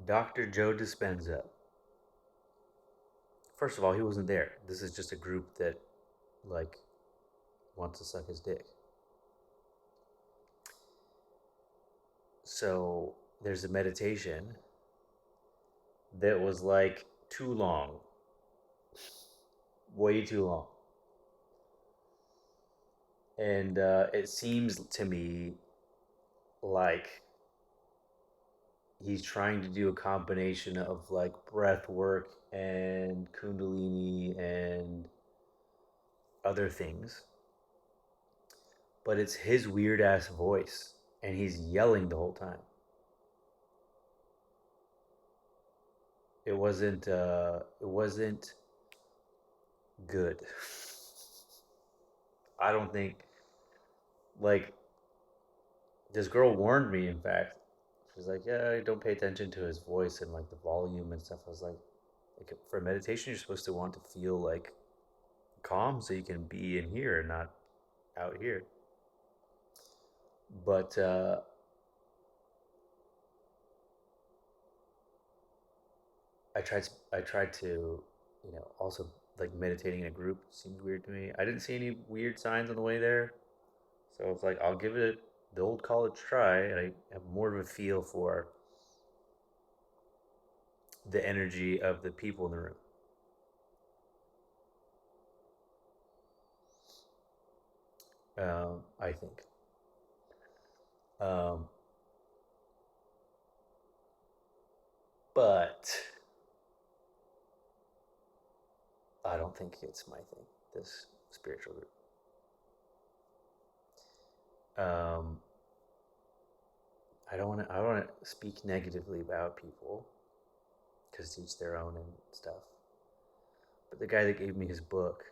Dr. Joe Dispenza. First of all, he wasn't there. This is just a group that, like, wants to suck his dick. So there's a meditation that was like too long, way too long. And it seems to me like he's trying to do a combination of like breath work and kundalini and other things, but it's his weird ass voice and he's yelling the whole time. It wasn't good. I don't think, like, this girl warned me, in fact. She's like, yeah, don't pay attention to his voice and like the volume and stuff. I was like for meditation, you're supposed to want to feel like calm so you can be in here and not out here. But I tried to, also like meditating in a group seems weird to me. I didn't see any weird signs on the way there, so it's like I'll give it the old college try, and I have more of a feel for the energy of the people in the room. I think, um, but I don't think it's my thing. This spiritual group. Um, I don't want to. I don't want to speak negatively about people because to each their own and stuff. But the guy that gave me his book,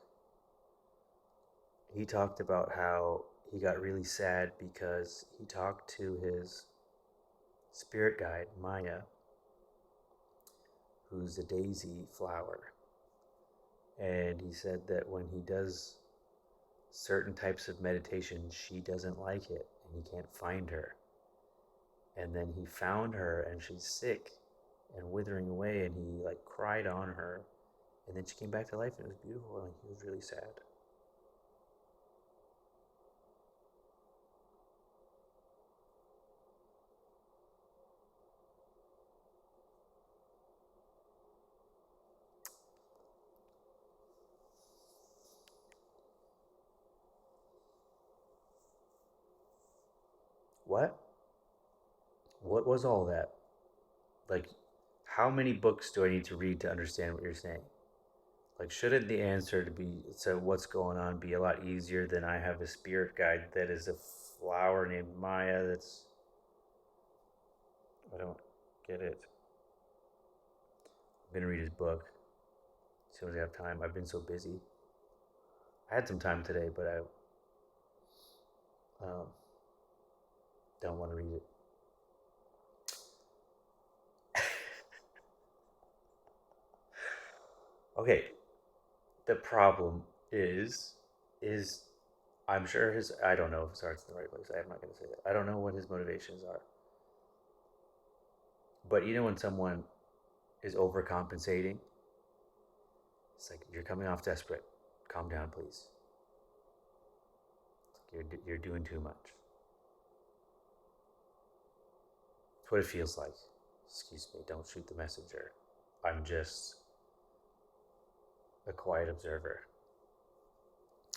he talked about how he got really sad because he talked to his spirit guide, Maya, who's a daisy flower. And he said that when he does certain types of meditation, she doesn't like it and he can't find her. And then he found her and she's sick and withering away and he like cried on her. And then she came back to life and it was beautiful and he was really sad. What? What was all that? Like, how many books do I need to read to understand what you're saying? Like, shouldn't the answer to be so what's going on be a lot easier than I have a spirit guide that is a flower named Maya that's I don't get it. I'm gonna read his book as soon as I have time. I've been so busy. I had some time today, but I don't want to read it. Okay, the problem is I'm sure his I don't know if his heart's in the right place. I'm not gonna say that. I don't know what his motivations are. But when someone is overcompensating, it's like you're coming off desperate. Calm down, please. You're doing too much. That's what it feels like. Excuse me, don't shoot the messenger. I'm just a quiet observer.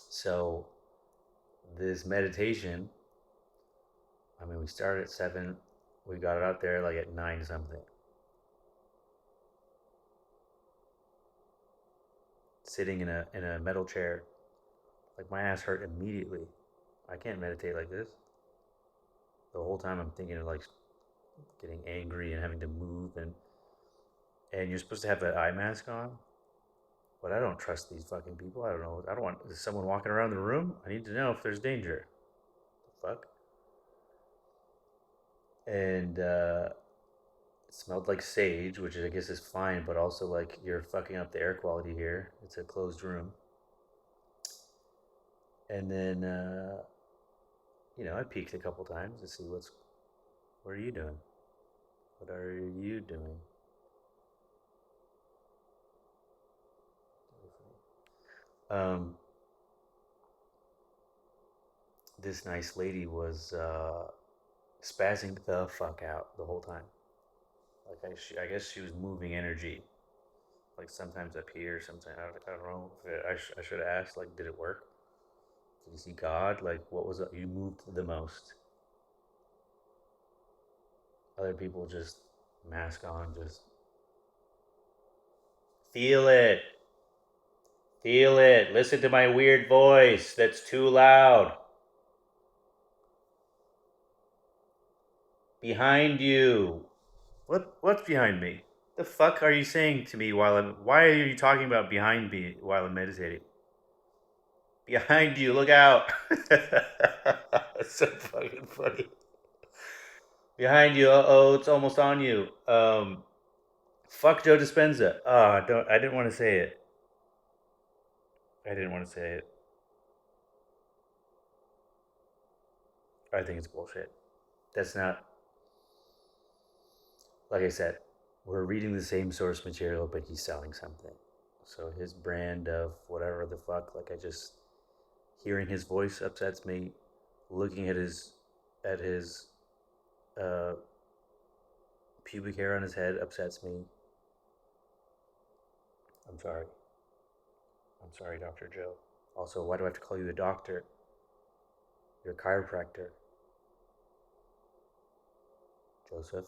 So, this meditation, I mean, we started at 7, we got it out there like at 9 something. Sitting in a metal chair, like my ass hurt immediately. I can't meditate like this. The whole time I'm thinking of like getting angry and having to move and you're supposed to have that eye mask on, but I don't trust these fucking people. I don't know. I don't want someone walking around the room. I need to know if there's danger. The fuck? And it smelled like sage, which I guess is fine, but also like you're fucking up the air quality here. It's a closed room. And then I peeked a couple times to see what are you doing? What are you doing? Um, this nice lady was spazzing the fuck out the whole time. Like I guess she was moving energy. Like sometimes up here, sometimes I don't know. I should have asked. Like, did it work? Did you see God? Like, what was it? You moved the most. Other people just mask on, just feel it, feel it. Listen to my weird voice. That's too loud. Behind you. What's behind me? The fuck are you saying to me while I'm? Why are you talking about behind me while I'm meditating? Behind you, look out! It's so fucking funny. Behind you, uh oh, it's almost on you. Fuck Joe Dispenza. Don't. I didn't want to say it. I didn't want to say it. I think it's bullshit. That's not. Like I said, we're reading the same source material, but he's selling something. So his brand of whatever the fuck, like I just hearing his voice upsets me. Looking at his uh, pubic hair on his head upsets me. I'm sorry. I'm sorry, Dr. Joe. Also, why do I have to call you a doctor? You're a chiropractor. Joseph.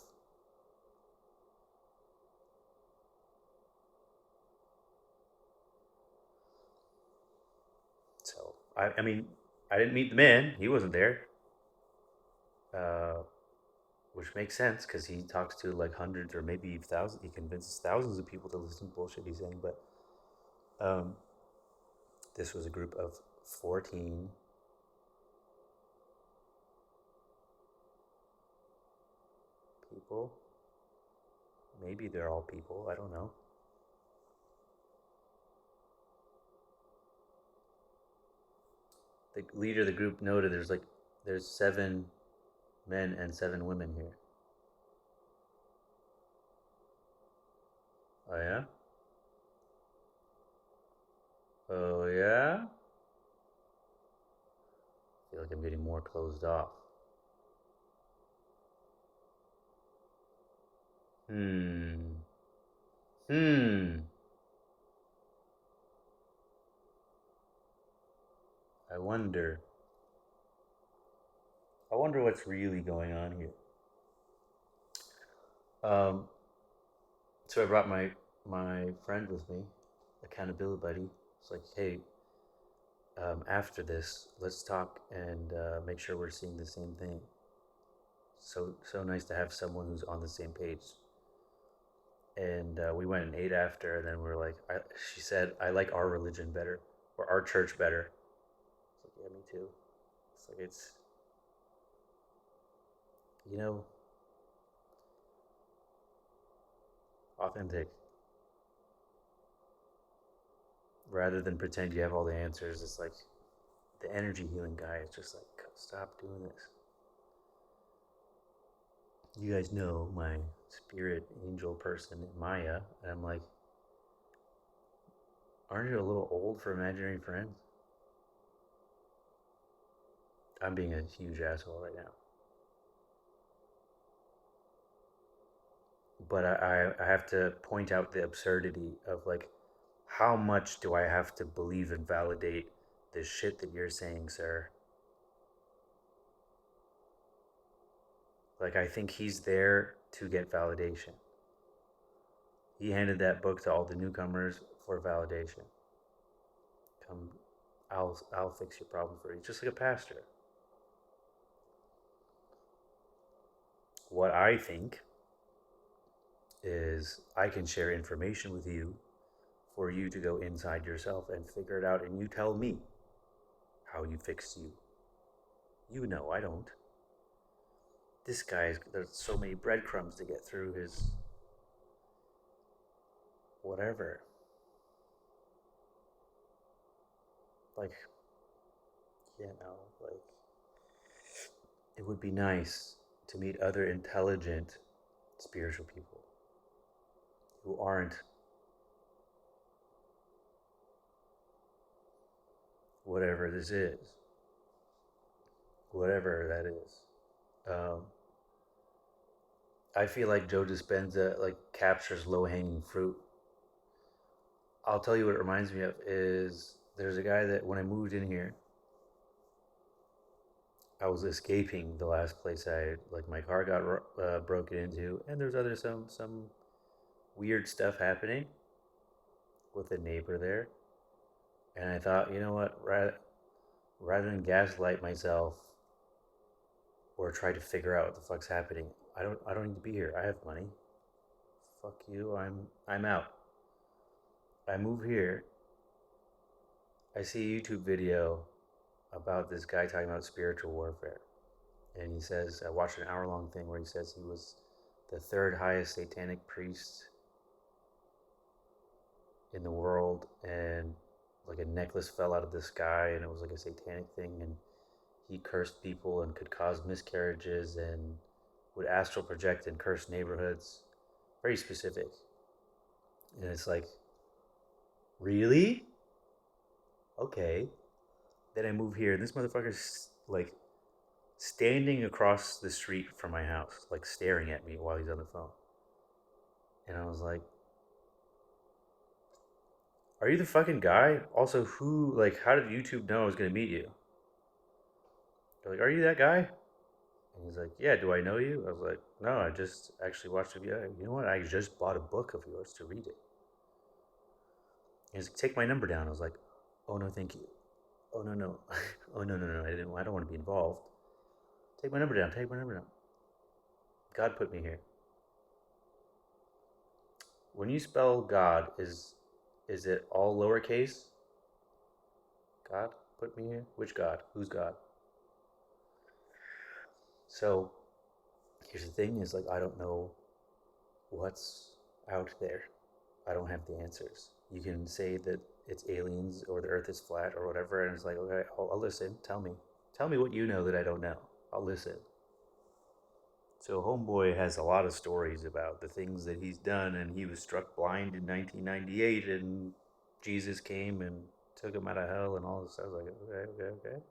So, I mean, I didn't meet the man. He wasn't there. Uh, which makes sense because he talks to like hundreds or maybe thousands. He convinces thousands of people to listen to bullshit he's saying. But um, this was a group of 14 people. Maybe they're all people. I don't know. The leader of the group noted there's 7 men and 7 women here. Oh yeah? Oh yeah? I feel like I'm getting more closed off. Hmm. Hmm. I wonder. I wonder what's really going on here. Um, so I brought my friend with me, accountability buddy. It's like, hey, after this, let's talk and make sure we're seeing the same thing. So nice to have someone who's on the same page. And we went and ate after, and then we are like, she said, I like our religion better or our church better. It's like, yeah, me too. It's like you know, authentic rather than pretend you have all the answers. It's like the energy healing guy is just like, stop doing this. You guys know my spirit angel person, Maya. And I'm like, aren't you a little old for imaginary friends? I'm being a huge asshole right now. But I have to point out the absurdity of like, how much do I have to believe and validate this shit that you're saying, sir? Like, I think he's there to get validation. He handed that book to all the newcomers for validation. Come, I'll fix your problem for you, just like a pastor. What I think is I can share information with you for you to go inside yourself and figure it out, and you tell me how you fix you. You know I don't. This guy's there's so many breadcrumbs to get through his whatever. Like, like it would be nice to meet other intelligent spiritual people who aren't whatever this is, whatever that is. Um, I feel like Joe Dispenza like captures low hanging fruit. I'll tell you what it reminds me of is there's a guy that when I moved in here, I was escaping the last place I like my car got broken into, and there's other some weird stuff happening with a neighbor there, and I thought, you know what, rather than gaslight myself or try to figure out what the fuck's happening, I don't need to be here. I have money. Fuck you. I'm out. I move here. I see a YouTube video about this guy talking about spiritual warfare. And he says, I watched an hour-long thing where he says he was the third highest satanic priest in the world, and like a necklace fell out of the sky and it was like a satanic thing, and he cursed people and could cause miscarriages and would astral project and curse neighborhoods. Very specific. And it's like, really? Okay. Then I move here and this motherfucker's like standing across the street from my house, like staring at me while he's on the phone. And I was like, are you the fucking guy? Also, how did YouTube know I was going to meet you? They're like, are you that guy? And he's like, yeah, do I know you? I was like, no, I just actually watched a video. You know what? I just bought a book of yours to read it. And he's like, take my number down. I was like, oh, no, thank you. Oh, no, no. Oh, no, no, no. I don't want to be involved. Take my number down. Take my number down. God put me here. When you spell God, is it all lowercase? God put me here? Which God? Who's God? So here's the thing is like I don't know what's out there. I don't have the answers. You can say that it's aliens or the earth is flat or whatever, and it's like, okay, I'll listen. Tell me. Tell me what you know that I don't know. I'll listen. So Homeboy has a lot of stories about the things that he's done, and he was struck blind in 1998, and Jesus came and took him out of hell and all this. I was like, okay.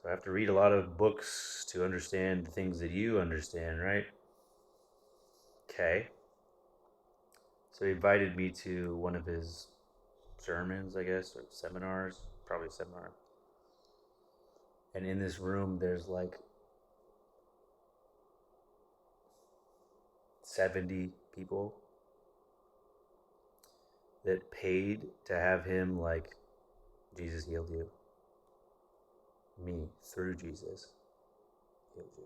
So I have to read a lot of books to understand the things that you understand, right? Okay. So he invited me to one of his sermons, I guess, or seminars, probably a seminar. And in this room, there's like 70 people that paid to have him like, Jesus healed you. Me, through Jesus, healed you.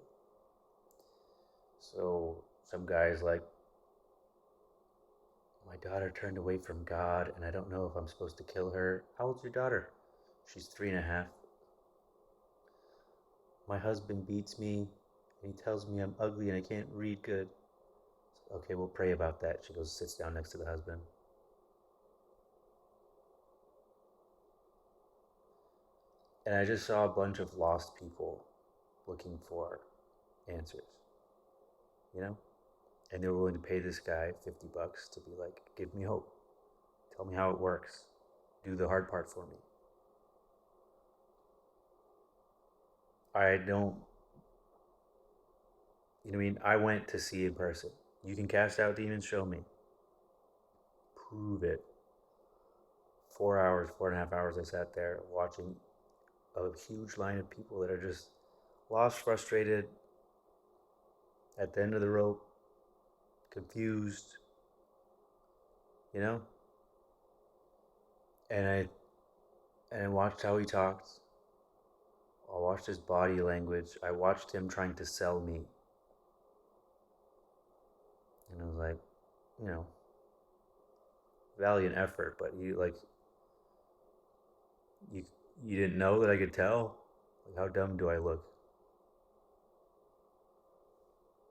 So some guy's like, my daughter turned away from God and I don't know if I'm supposed to kill her. How old's your daughter? She's 3.5. My husband beats me and he tells me I'm ugly and I can't read good. Okay, we'll pray about that. She goes, sits down next to the husband. And I just saw a bunch of lost people looking for answers, you know? And they were willing to pay this guy $50 to be like, give me hope. Tell me how it works. Do the hard part for me. I don't, you know what I mean? I went to see in person. You can cast out demons, show me. Prove it. 4 hours, 4.5 hours, I sat there watching a huge line of people that are just lost, frustrated, at the end of the rope, confused, you know? And I watched how he talked. I watched his body language. I watched him trying to sell me. And I was like, you know, valiant effort, but you you didn't know that I could tell? Like, how dumb do I look?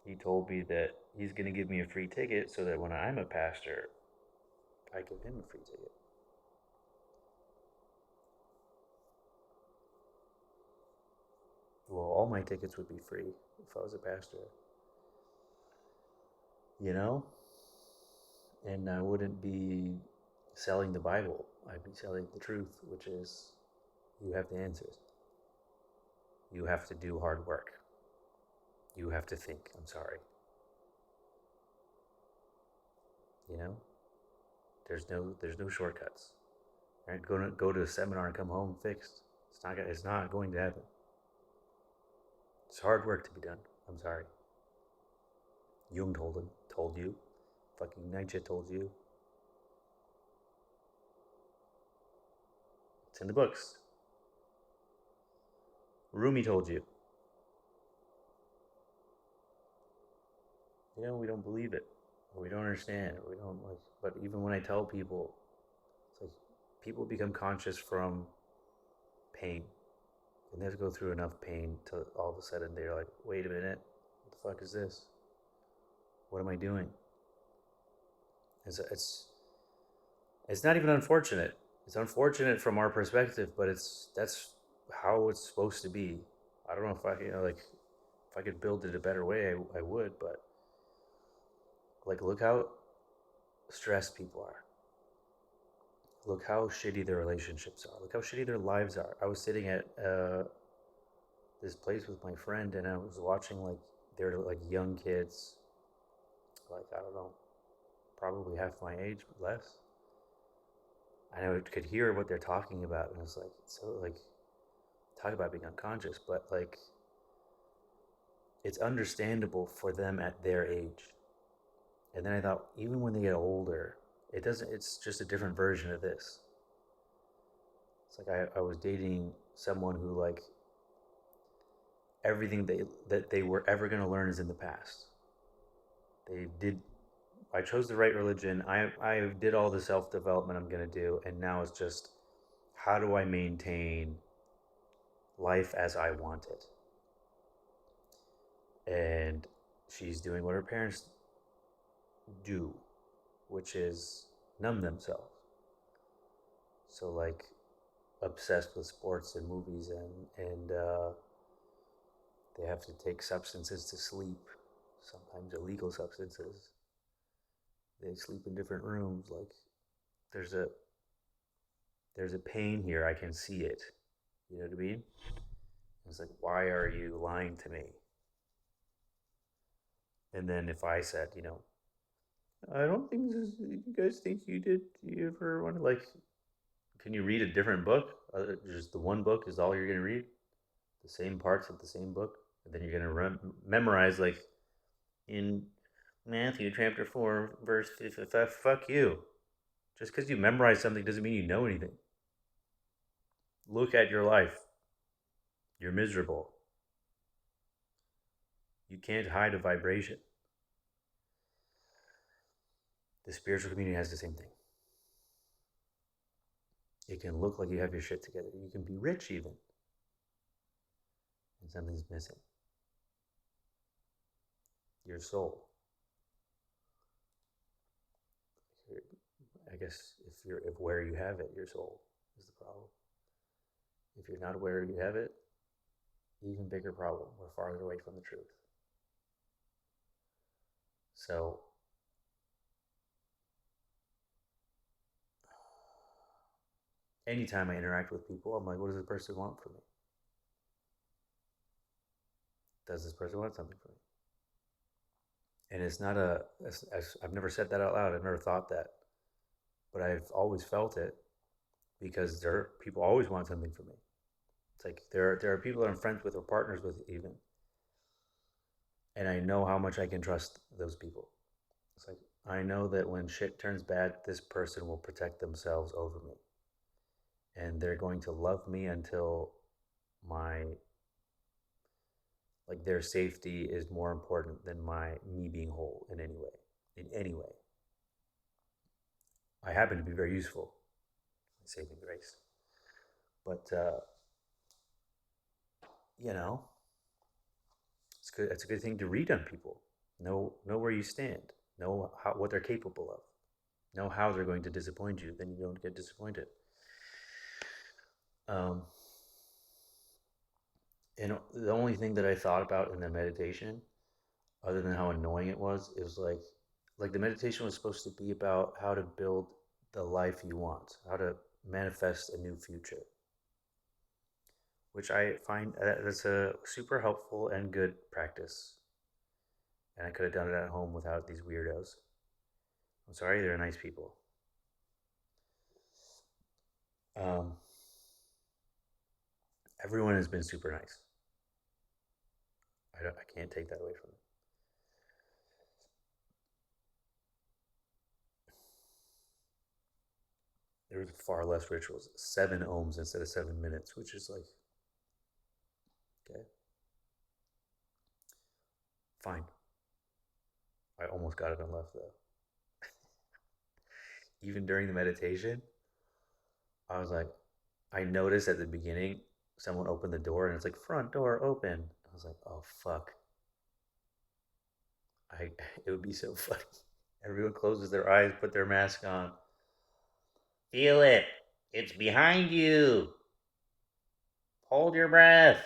He told me that he's going to give me a free ticket so that when I'm a pastor, I give him a free ticket. Well, all my tickets would be free if I was a pastor. You know? And I wouldn't be selling the Bible. I'd be telling the truth, which is you have the answers. You have to do hard work. You have to think. I'm sorry. You know, there's no shortcuts. Right? Go to a seminar and come home fixed. It's not going to happen. It's hard work to be done. I'm sorry. Jung told you. Fucking Nietzsche told you. It's in the books. Rumi told you. We don't believe it, or we don't understand, or we don't like. But even when I tell people, it's like people become conscious from pain, and they have to go through enough pain to all of a sudden they're like, wait a minute, what the fuck is this? What am I doing? It's not even unfortunate. It's unfortunate from our perspective, but that's how it's supposed to be. I don't know if I like if I could build it a better way, I would, but like look how stressed people are. Look how shitty their relationships are. Look how shitty their lives are. I was sitting at this place with my friend, and I was watching like they're like young kids, like I don't know, probably half my age, but less. And I could hear what they're talking about, and it's like so like talk about being unconscious, but like it's understandable for them at their age. And then I thought, even when they get older, it doesn't. It's just a different version of this. It's like I was dating someone who like everything that they were ever going to learn is in the past. They did. I chose the right religion. I did all the self development I'm going to do, and now it's just how do I maintain life as I want it? And she's doing what her parents do, which is numb themselves. So like obsessed with sports and movies, and they have to take substances to sleep, sometimes illegal substances. They sleep in different rooms. Like there's a there's a pain here. I can see it. You know what I mean? It's like, why are you lying to me? And then if I said, I don't think this is, you guys think you did, you ever want to, like, can you read a different book? Just the one book is all you're going to read? The same parts of the same book? And then you're going to memorize, like, in Matthew chapter 4, verse 55. Fuck you. Just because you memorize something doesn't mean you know anything. Look at your life. You're miserable. You can't hide a vibration. The spiritual community has the same thing. It can look like you have your shit together. You can be rich even. And something's missing. Your soul. I guess if where you have it, your soul is the problem. If you're not aware you have it, even bigger problem. We're farther away from the truth. So anytime I interact with people, I'm like, what does this person want from me? Does this person want something from me? And it's not I've never said that out loud. I've never thought that, but I've always felt it because people always want something from me. It's like there are people that I'm friends with or partners with even, and I know how much I can trust those people. It's like I know that when shit turns bad, this person will protect themselves over me, and they're going to love me until my like their safety is more important than my me being whole in any way. In any way, I happen to be very useful, saving grace, but you know, it's good. It's a good thing to read on people. Know where you stand. Know what they're capable of. Know how they're going to disappoint you. Then you don't get disappointed. Um, and the only thing that I thought about in the meditation, other than how annoying it was like the meditation was supposed to be about how to build the life you want, how to manifest a new future, which I find that's a super helpful and good practice. And I could have done it at home without these weirdos. I'm sorry, they're nice people. Um, Everyone has been super nice. I can't take that away from them. There was far less rituals. 7 ohms instead of 7 minutes, which is like, okay, fine. I almost got it on left though. Even during the meditation, I was like, I noticed at the beginning someone opened the door and it's like front door open. I was like, oh fuck. I it would be so funny. Everyone closes their eyes, put their mask on. Feel it. It's behind you. Hold your breath.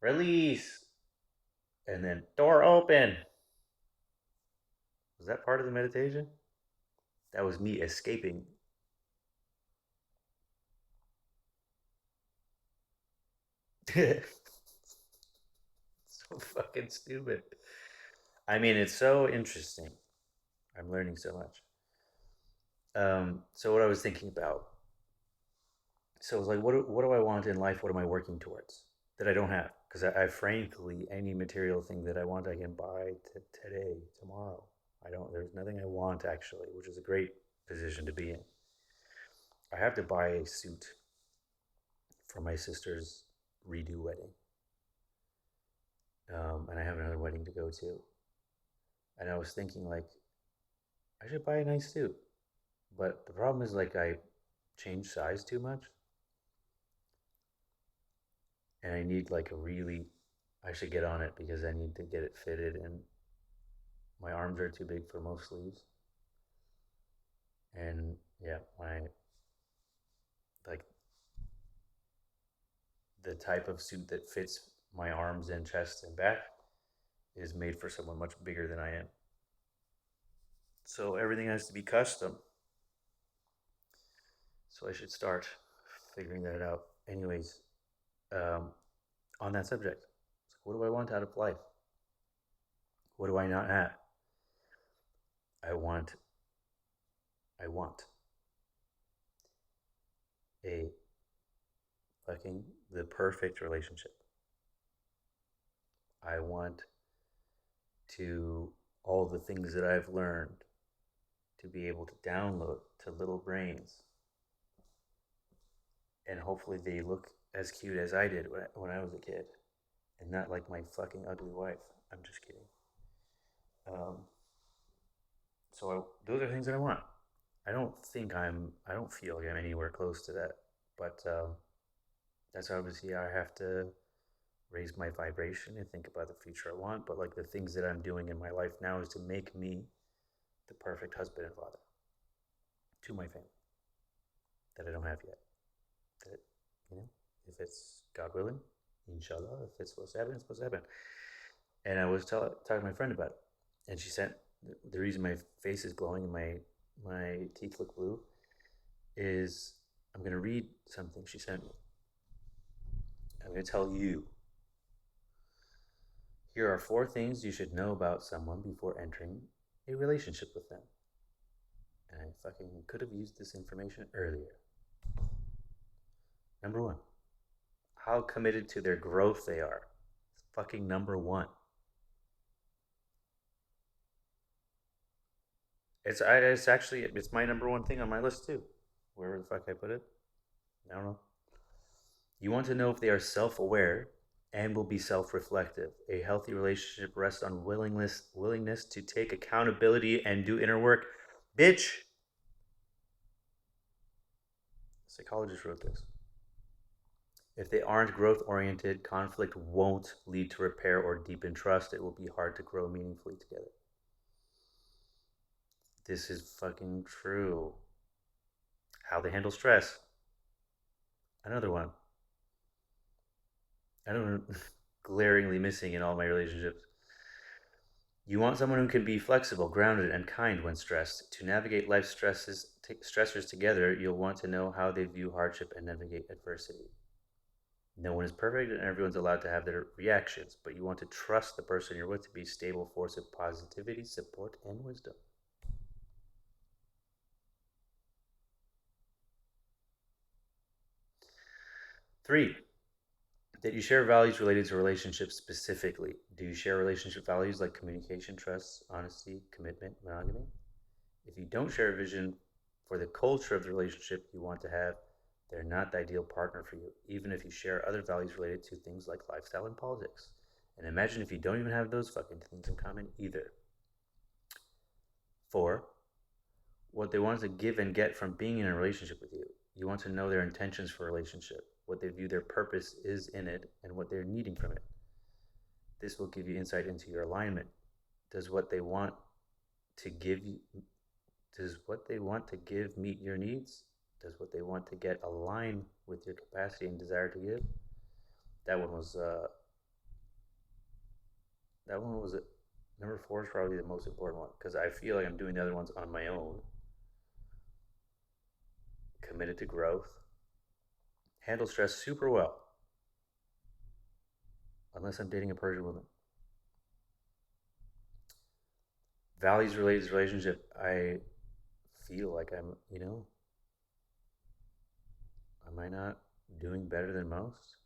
Release. And then door open. Was that part of the meditation? That was me escaping. So fucking stupid. I mean, it's so interesting. I'm learning so much. So what I was thinking about. So I was like, what do I want in life? What am I working towards that I don't have? Because I frankly, any material thing that I want, I can buy today, tomorrow. I don't. There's nothing I want actually, which is a great position to be in. I have to buy a suit for my sister's redo wedding, and I have another wedding to go to. And I was thinking like I should buy a nice suit, but the problem is like I change size too much, and I need like a really. I should get on it because I need to get it fitted, and my arms are too big for most sleeves. And yeah, my like the type of suit that fits my arms and chest and back is made for someone much bigger than I am. So everything has to be custom. So I should start figuring that out. Anyways, um, on that subject, what do I want out of life? What do I not have? I want, I want a fucking the perfect relationship. I want to all the things that I've learned to be able to download to little brains, and hopefully they look as cute as I did when I was a kid, and not like my fucking ugly wife. I'm just kidding. Um, those are things that I want. I don't think I'm. I don't feel like I'm anywhere close to that, but that's obviously I have to raise my vibration and think about the future I want. But like the things that I'm doing in my life now is to make me the perfect husband and father to my family that I don't have yet. That you know, if it's God willing, inshallah, if it's supposed to happen, it's supposed to happen. And I was talking to my friend about it, and she said the reason my face is glowing and my teeth look blue is I'm going to read something she sent me. I'm going to tell you. Here are 4 things you should know about someone before entering a relationship with them. And I fucking could have used this information earlier. Number 1, how committed to their growth they are. Fucking number 1. It's actually it's my number 1 thing on my list too. Wherever the fuck I put it, I don't know. You want to know if they are self-aware and will be self-reflective. A healthy relationship rests on willingness to take accountability and do inner work. Bitch, a psychologist wrote this. If they aren't growth oriented, conflict won't lead to repair or deepen trust. It will be hard to grow meaningfully together. This is fucking true. How they handle stress. Another one. I don't know, glaringly missing in all my relationships. You want someone who can be flexible, grounded, and kind when stressed, to navigate life's stresses stressors together, you'll want to know how they view hardship and navigate adversity. No one is perfect and everyone's allowed to have their reactions, but you want to trust the person you're with to be a stable force of positivity, support, and wisdom. 3, that you share values related to relationships specifically. Do you share relationship values like communication, trust, honesty, commitment, monogamy? If you don't share a vision for the culture of the relationship you want to have, they're not the ideal partner for you, even if you share other values related to things like lifestyle and politics. And imagine if you don't even have those fucking things in common either. 4, what they want to give and get from being in a relationship with you. You want to know their intentions for a relationship, what they view their purpose is in it, and what they're needing from it. This will give you insight into your alignment. Does what they want to give you does what they want to give meet your needs? Does what they want to get align with your capacity and desire to give? That one was that one was number 4 is probably the most important one because I feel like I'm doing the other ones on my own. Committed to growth, handle stress super well, unless I'm dating a Persian woman. Values related to relationship, I feel like am I not doing better than most?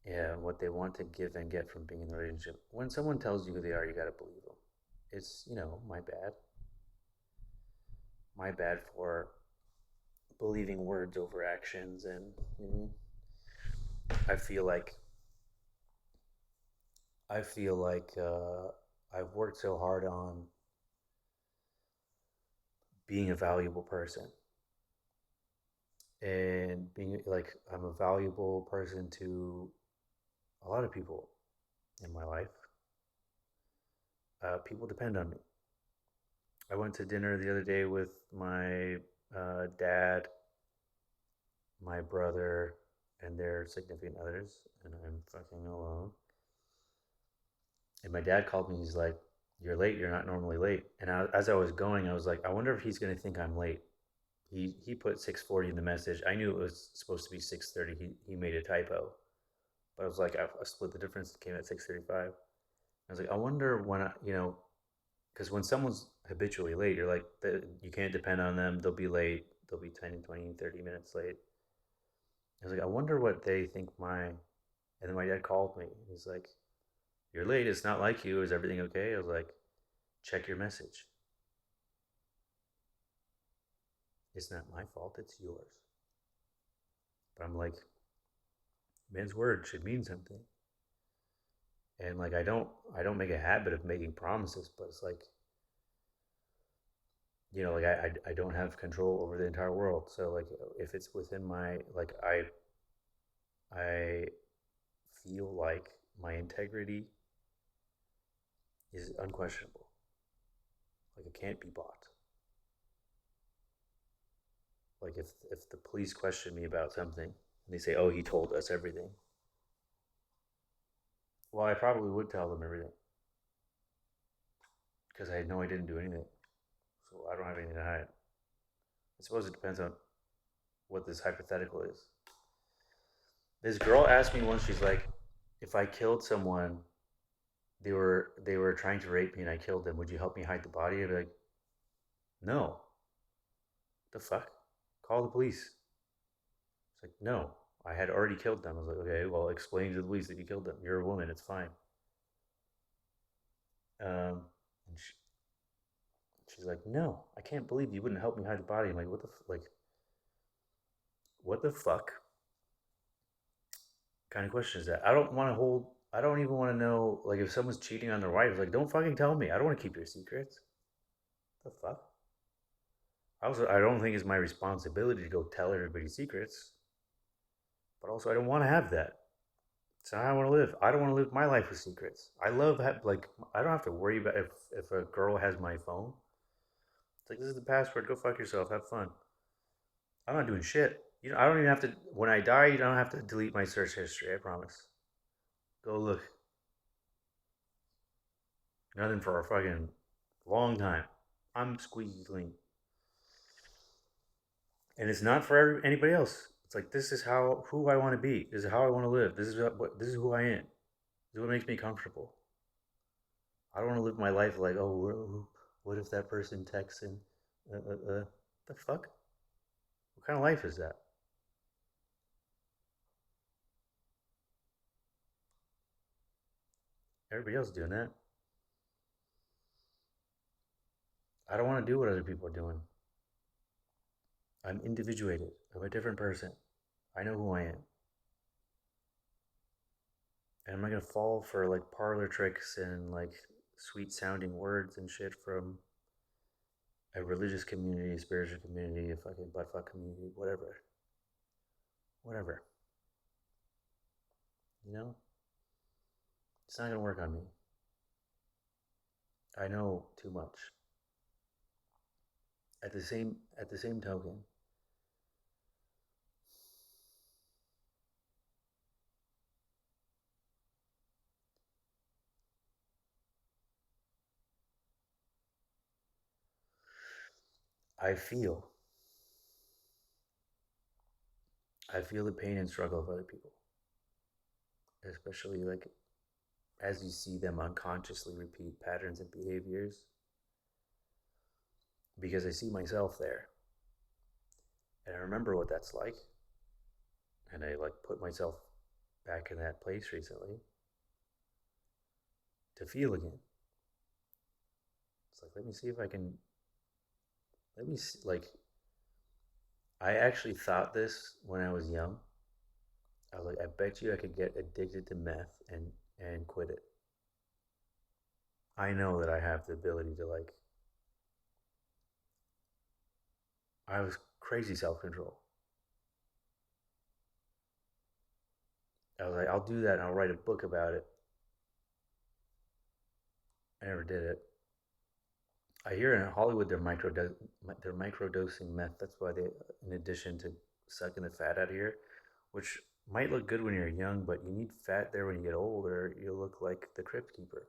Yeah, what they want to give and get from being in a relationship. When someone tells you who they are, you gotta believe them. It's, my bad. My bad for believing words over actions. And, I feel like, I feel like I've worked so hard on being a valuable person and being like I'm a valuable person to a lot of people in my life. People depend on me. I went to dinner the other day with my dad, my brother, and their significant others, and I'm fucking alone. And my dad called me. He's like, "You're late. You're not normally late." And as I was going, I was like, "I wonder if he's going to think I'm late." He put 6:40 in the message. I knew it was supposed to be 6:30. He made a typo, but I was like, I split the difference. It came at 6:35. I was like, I wonder when because when someone's habitually late, you're like, you can't depend on them. They'll be late. They'll be 10, 20, 30 minutes late. I was like, I wonder what they think my. And then my dad called me. He's like, "You're late. It's not like you. Is everything okay?" I was like, "Check your message. It's not my fault. It's yours." But I'm like, man's word should mean something. And like, I don't make a habit of making promises, but it's like, like I don't have control over the entire world. So like, if it's within my like, I feel like my integrity is unquestionable. Like it can't be bought. Like if the police question me about something and they say, "Oh, he told us everything," well, I probably would tell them everything because I know I didn't do anything, so I don't have anything to hide. I suppose it depends on what this hypothetical is. This girl asked me once. She's like, "If I killed someone, they were trying to rape me, and I killed them. Would you help me hide the body?" I'd be like, "No. The fuck? Call the police." It's like, "No. I had already killed them." I was like, "Okay, well, explain to the police that you killed them. You're a woman. It's fine." And she's like, "No, I can't believe you wouldn't help me hide the body." I'm like, what the fuck kind of question is that? I don't want to hold. I don't even want to know. Like, if someone's cheating on their wife, like, don't fucking tell me. I don't want to keep your secrets. The fuck? Also, I don't think it's my responsibility to go tell everybody secrets. But also, I don't want to have that. It's not how I want to live. I don't want to live my life with secrets. I love like I don't have to worry about if a girl has my phone. It's like, this is the password. Go fuck yourself. Have fun. I'm not doing shit. I don't even have to. When I die, you don't have to delete my search history. I promise. Go look. Nothing for a fucking long time. I'm squeaky clean, and it's not for anybody else. It's like this is how who I want to be. This is how I want to live. This is who I am. This is what makes me comfortable. I don't want to live my life like, oh, what if that person texts and the fuck? What kind of life is that? Everybody else is doing that. I don't want to do what other people are doing. I'm individuated. I'm a different person. I know who I am. And I'm not gonna fall for like parlor tricks and like sweet sounding words and shit from a religious community, a spiritual community, a fucking buttfuck community, whatever. Whatever. You know? It's not gonna work on me. I know too much. At the same token, I feel I feel the pain and struggle of other people, especially like as you see them unconsciously repeat patterns and behaviors, because I see myself there and I remember what that's like, and I like put myself back in that place recently to feel again. It's like let me see if I can. Let me see, like I actually thought this when I was young. I was like, I bet you I could get addicted to meth and quit it. I know that I have the ability to like. I was crazy self control. I was like, I'll do that and I'll write a book about it. I never did it. I hear in Hollywood they're microdosing meth. That's why they, in addition to sucking the fat out of here, which might look good when you're young, but you need fat there when you get older. You look like the crypt keeper.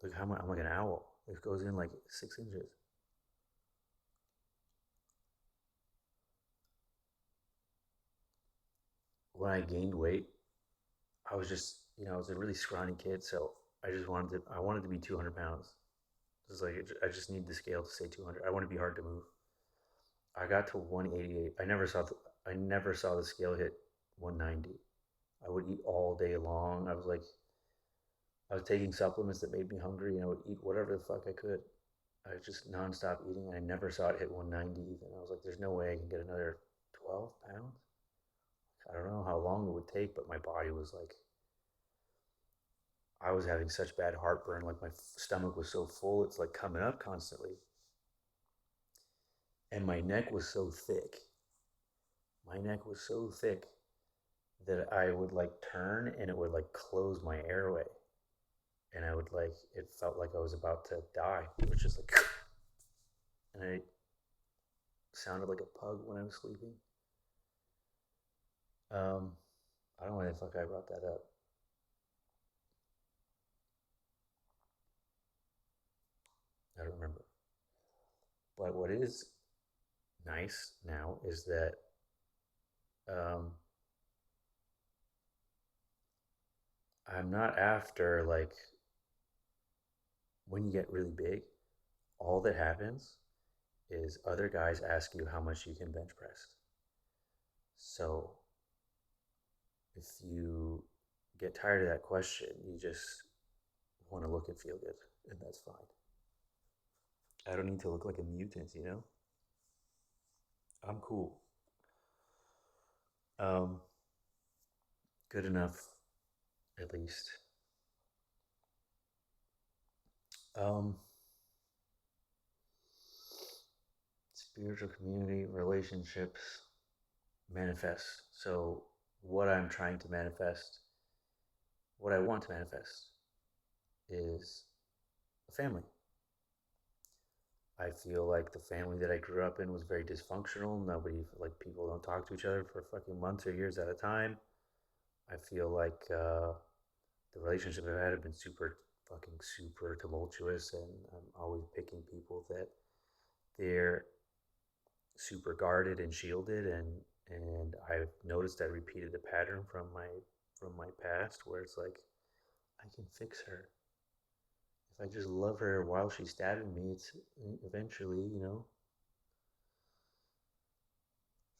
Look how much I'm like an owl. It goes in like 6 inches. When I gained weight, I was just I was a really scrawny kid, so I wanted to be 200 pounds. Just like I just need the scale to say 200. I want to be hard to move. I got to 188. I never saw the scale hit 190. I would eat all day long. I was taking supplements that made me hungry, and I would eat whatever the fuck I could. I was just nonstop eating, and I never saw it hit 190 even. I was like, there's no way I can get another 12 pounds. I don't know how long it would take, but my body was like, I was having such bad heartburn. Like my stomach was so full, it's like coming up constantly. And my neck was so thick. My neck was so thick that I would like turn and it would like close my airway. And I would like, it felt like I was about to die. It was just like, and I sounded like a pug when I was sleeping. Um, I don't know why the fuck I brought that up. I don't remember. But what is nice now is that um, I'm not after like when you get really big, all that happens is other guys ask you how much you can bench press. So if you get tired of that question, you just want to look and feel good, and that's fine. I don't need to look like a mutant. I'm cool. Um, Good enough, at least. Um, Spiritual community, relationships, manifest. So, what I'm trying to manifest, what I want to manifest, is a family. I feel like the family that I grew up in was very dysfunctional. Nobody, like, people don't talk to each other for fucking months or years at a time. I feel like the relationships I've had have been super fucking super tumultuous, and I'm always picking people that they're super guarded and shielded, and I've noticed I repeated a pattern from my past where it's like I can fix her if I just love her while she's stabbing me. It's eventually,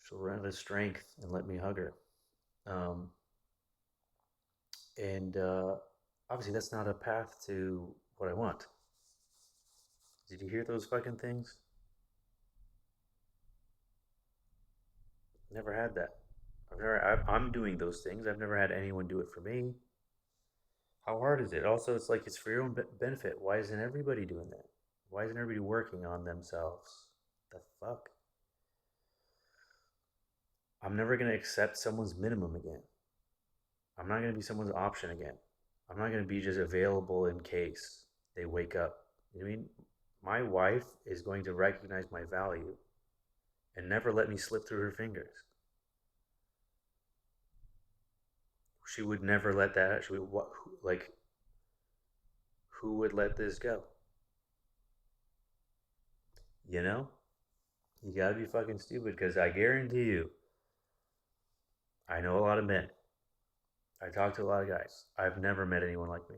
she'll run out of strength and let me hug her. Um, and obviously, that's not a path to what I want. Did you hear those fucking things? Never had that. I'm doing those things. I've never had anyone do it for me. How hard is it? Also, it's like it's for your own benefit. Why isn't everybody doing that? Why isn't everybody working on themselves? The fuck? I'm never going to accept someone's minimum again. I'm not going to be someone's option again. I'm not going to be just available in case they wake up. You know what I mean? My wife is going to recognize my value and never let me slip through her fingers. She would never let that. She would like who would let this go? You know? You gotta be fucking stupid because I guarantee you, I know a lot of men. I talk to a lot of guys. I've never met anyone like me.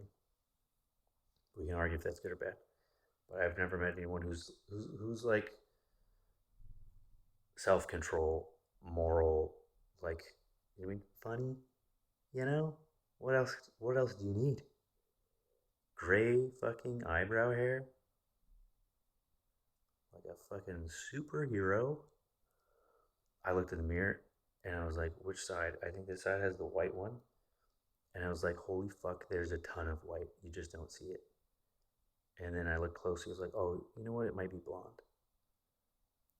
We can argue if that's good or bad, but I've never met anyone who's like self control, moral, like you know what I mean funny. You know what else? What else do you need? Gray fucking eyebrow hair, like a fucking superhero. I looked in the mirror and I was like, which side? I think this side has the white one. And I was like, holy fuck, there's a ton of white. You just don't see it. And then I looked closely. I was like, oh, you know what? It might be blonde.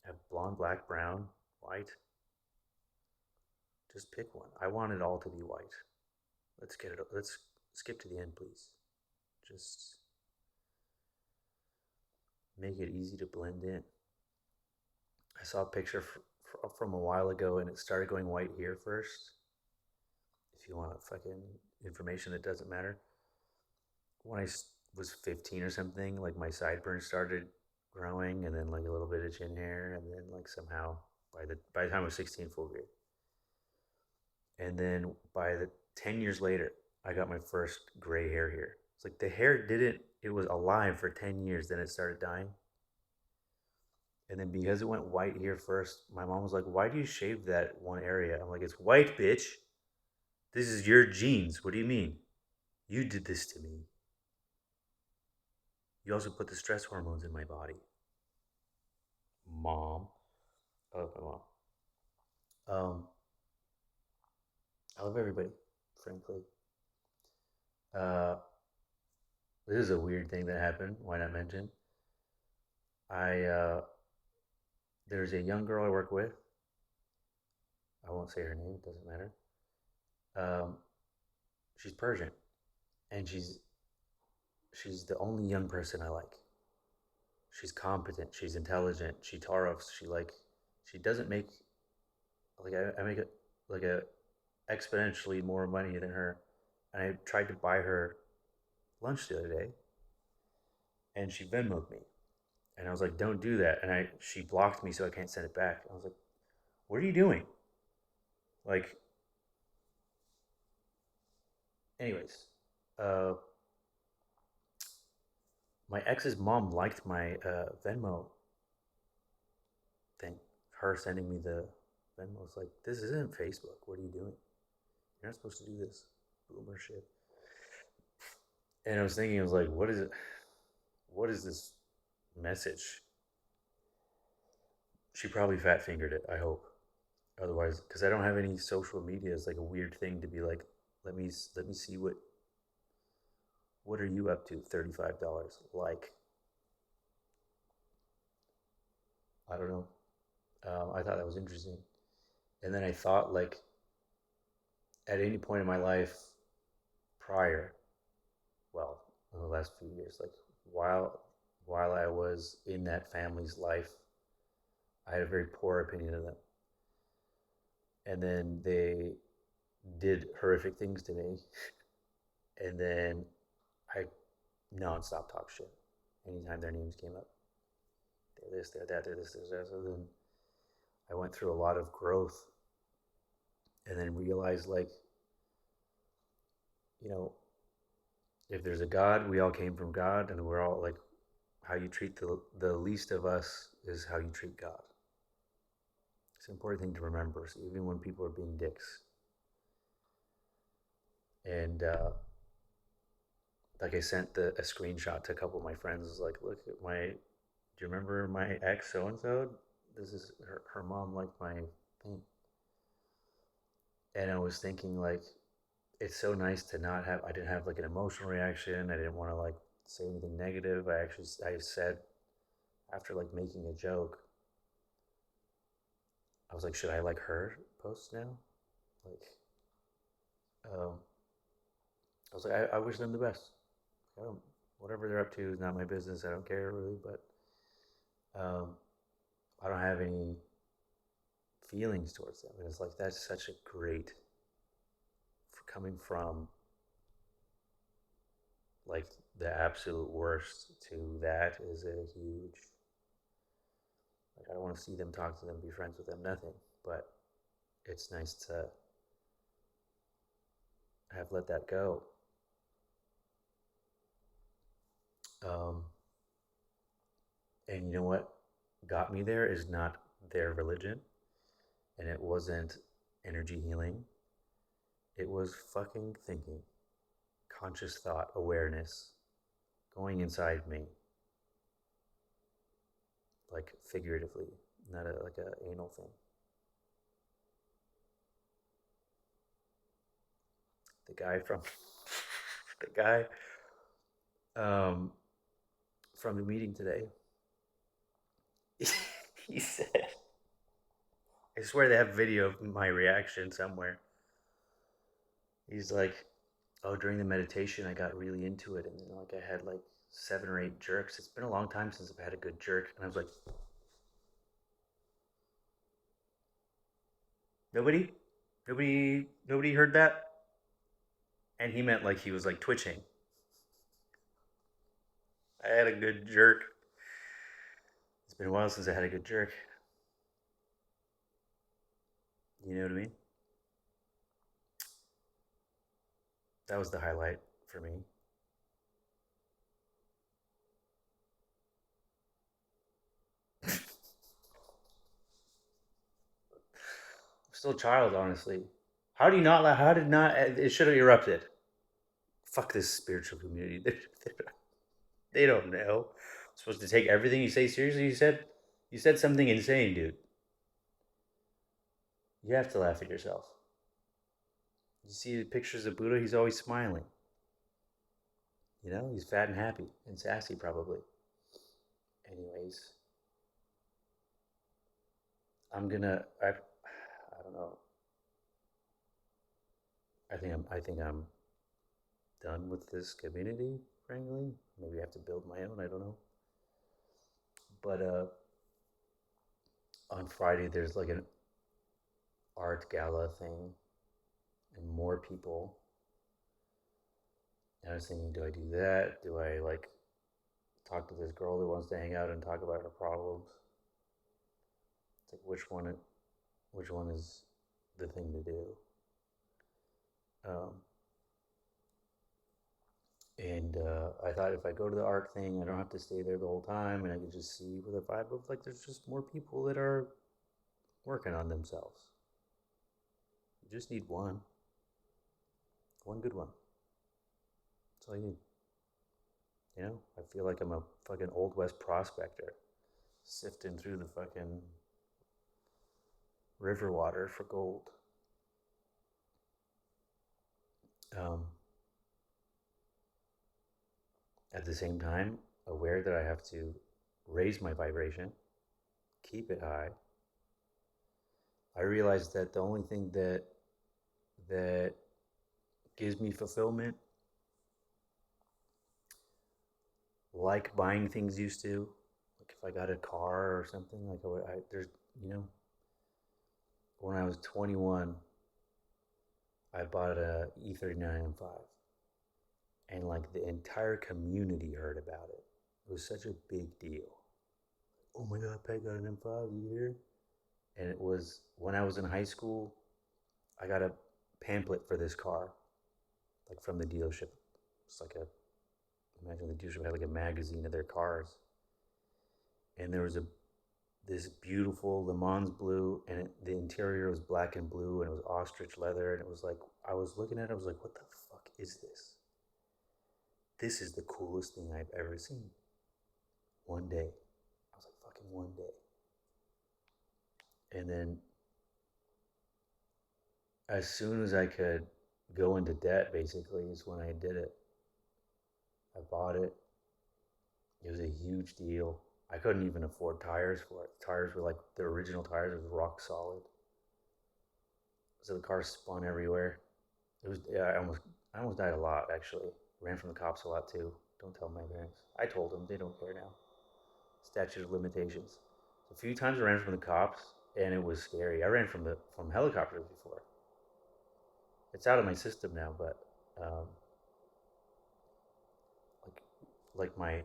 I have blonde, black, brown, white. Just pick one. I want it all to be white. Let's get it. Let's skip to the end, please. Just make it easy to blend in. I saw a picture from a while ago and it started going white here first. If you want fucking information that doesn't matter. When I was 15 or something, like my sideburns started growing and then like a little bit of chin hair and then like somehow by the time I was 16 full beard. And then by the 10 years later, I got my first gray hair here. It's like the hair didn't it was alive for 10 years then it started dying. And then because it went white here first, my mom was like, "Why do you shave that one area?" I'm like, "It's white, bitch. This is your genes. What do you mean? You did this to me. You also put the stress hormones in my body." Mom. I love my mom. I love everybody, frankly. Uh, this is a weird thing that happened. Why not mention? I There's a young girl I work with. I won't say her name. It doesn't matter. Um, she's Persian, and she's the only young person I like. She's competent. She's intelligent. She taroffs. She doesn't make like I make it like a exponentially more money than her. And I tried to buy her lunch the other day, and she Venmoed me, and I was like, "Don't do that." And I she blocked me, so I can't send it back. I was like, "What are you doing?" Like, anyways, uh, my ex's mom liked my Venmo thing. Her sending me the Venmo was like, "This isn't Facebook. What are you doing? You're not supposed to do this." Boomer shit. And I was thinking, I was like, "What is it? What is this message?" She probably fat fingered it. I hope. Otherwise, because I don't have any social media, it's like a weird thing to be like, let me see what are you up to? $35. Like, I don't know. I thought that was interesting, and then I thought like at any point in my life prior, well, in the last few years, like while while I was in that family's life, I had a very poor opinion of them, and then they did horrific things to me, and then I nonstop talk shit. Anytime their names came up, they're this, they're that, they're this, they're that. So then I went through a lot of growth, and then realized, like, you know, if there's a God, we all came from God, and we're all like, how you treat the least of us is how you treat God. It's an important thing to remember. So even when people are being dicks, and like I sent a screenshot to a couple of my friends, was like, look at my. Do you remember my ex so and so? This is her mom liked my thing, and I was thinking, like, it's so nice to not have. I didn't have like an emotional reaction. I didn't want to like say anything negative. I said, after like making a joke, I was like, should I like her post now? Like, um, I was like, I wish them the best. I don't, whatever they're up to is not my business. I don't care really, but I don't have any feelings towards them. And it's like, that's such a great, coming from like the absolute worst to that is a huge, like, I don't want to see them, talk to them, be friends with them, nothing. But it's nice to have let that go. Um, and you know what got me there is not their religion, and it wasn't energy healing. It was fucking thinking, conscious thought, awareness, going inside me, like figuratively, not like a anal thing. The guy from the guy um, from the meeting today, he said, I swear they have video of my reaction somewhere. He's like, oh, during the meditation, I got really into it, and then like I had like 7 or 8 jerks. It's been a long time since I've had a good jerk, and I was like, nobody, nobody heard that, and he meant like he was like twitching. I had a good jerk. It's been a while since I had a good jerk. You know what I mean? That was the highlight for me. I'm still a child, honestly. How do you not? How did not? It should have erupted. Fuck this spiritual community. They don't know. I'm supposed to take everything you say seriously. You said something insane, dude. You have to laugh at yourself. You see pictures of Buddha, he's always smiling. You know, he's fat and happy and sassy, probably. Anyways, I don't know. I think I'm done with this community. Frankly, maybe I have to build my own. I don't know. But on Friday there's like an art gala thing, and more people. And I was thinking, do I do that? Do I like talk to this girl that wants to hang out and talk about her problems? It's like which one is the thing to do? Um, and I thought if I go to the art thing, I don't have to stay there the whole time, and I can just see with a vibe of like there's just more people that are working on themselves. You just need one good one. That's all you need. You know, I feel like I'm a fucking old west prospector, sifting through the fucking river water for gold. Um, at the same time, aware that I have to raise my vibration, keep it high. I realized that the only thing that gives me fulfillment, like buying things used to, like if I got a car or something, like there's, you know, when I was 21, I bought a E39 M5, and like the entire community heard about it. It was such a big deal. Oh my God, Pat got an M5, you hear? And it was when I was in high school, I got a pamphlet for this car, like from the dealership. It's like a, imagine the dealership had like a magazine of their cars. And there was a this beautiful Le Mans blue, and the interior was black and blue, and it was ostrich leather, and it was like I was looking at it, I was like, what the fuck is this? This is the coolest thing I've ever seen. One day, I was like, fucking one day, and then as soon as I could go into debt, basically, is when I did it. I bought it. It was a huge deal. I couldn't even afford tires for it. The tires were like the original tires, was rock solid. So the car spun everywhere. It was yeah, I almost died a lot actually. Ran from the cops a lot too. Don't tell my parents. I told them, they don't care now. Statute of limitations. So a few times I ran from the cops and it was scary. I ran from helicopters before. It's out of my system now, but um, like like my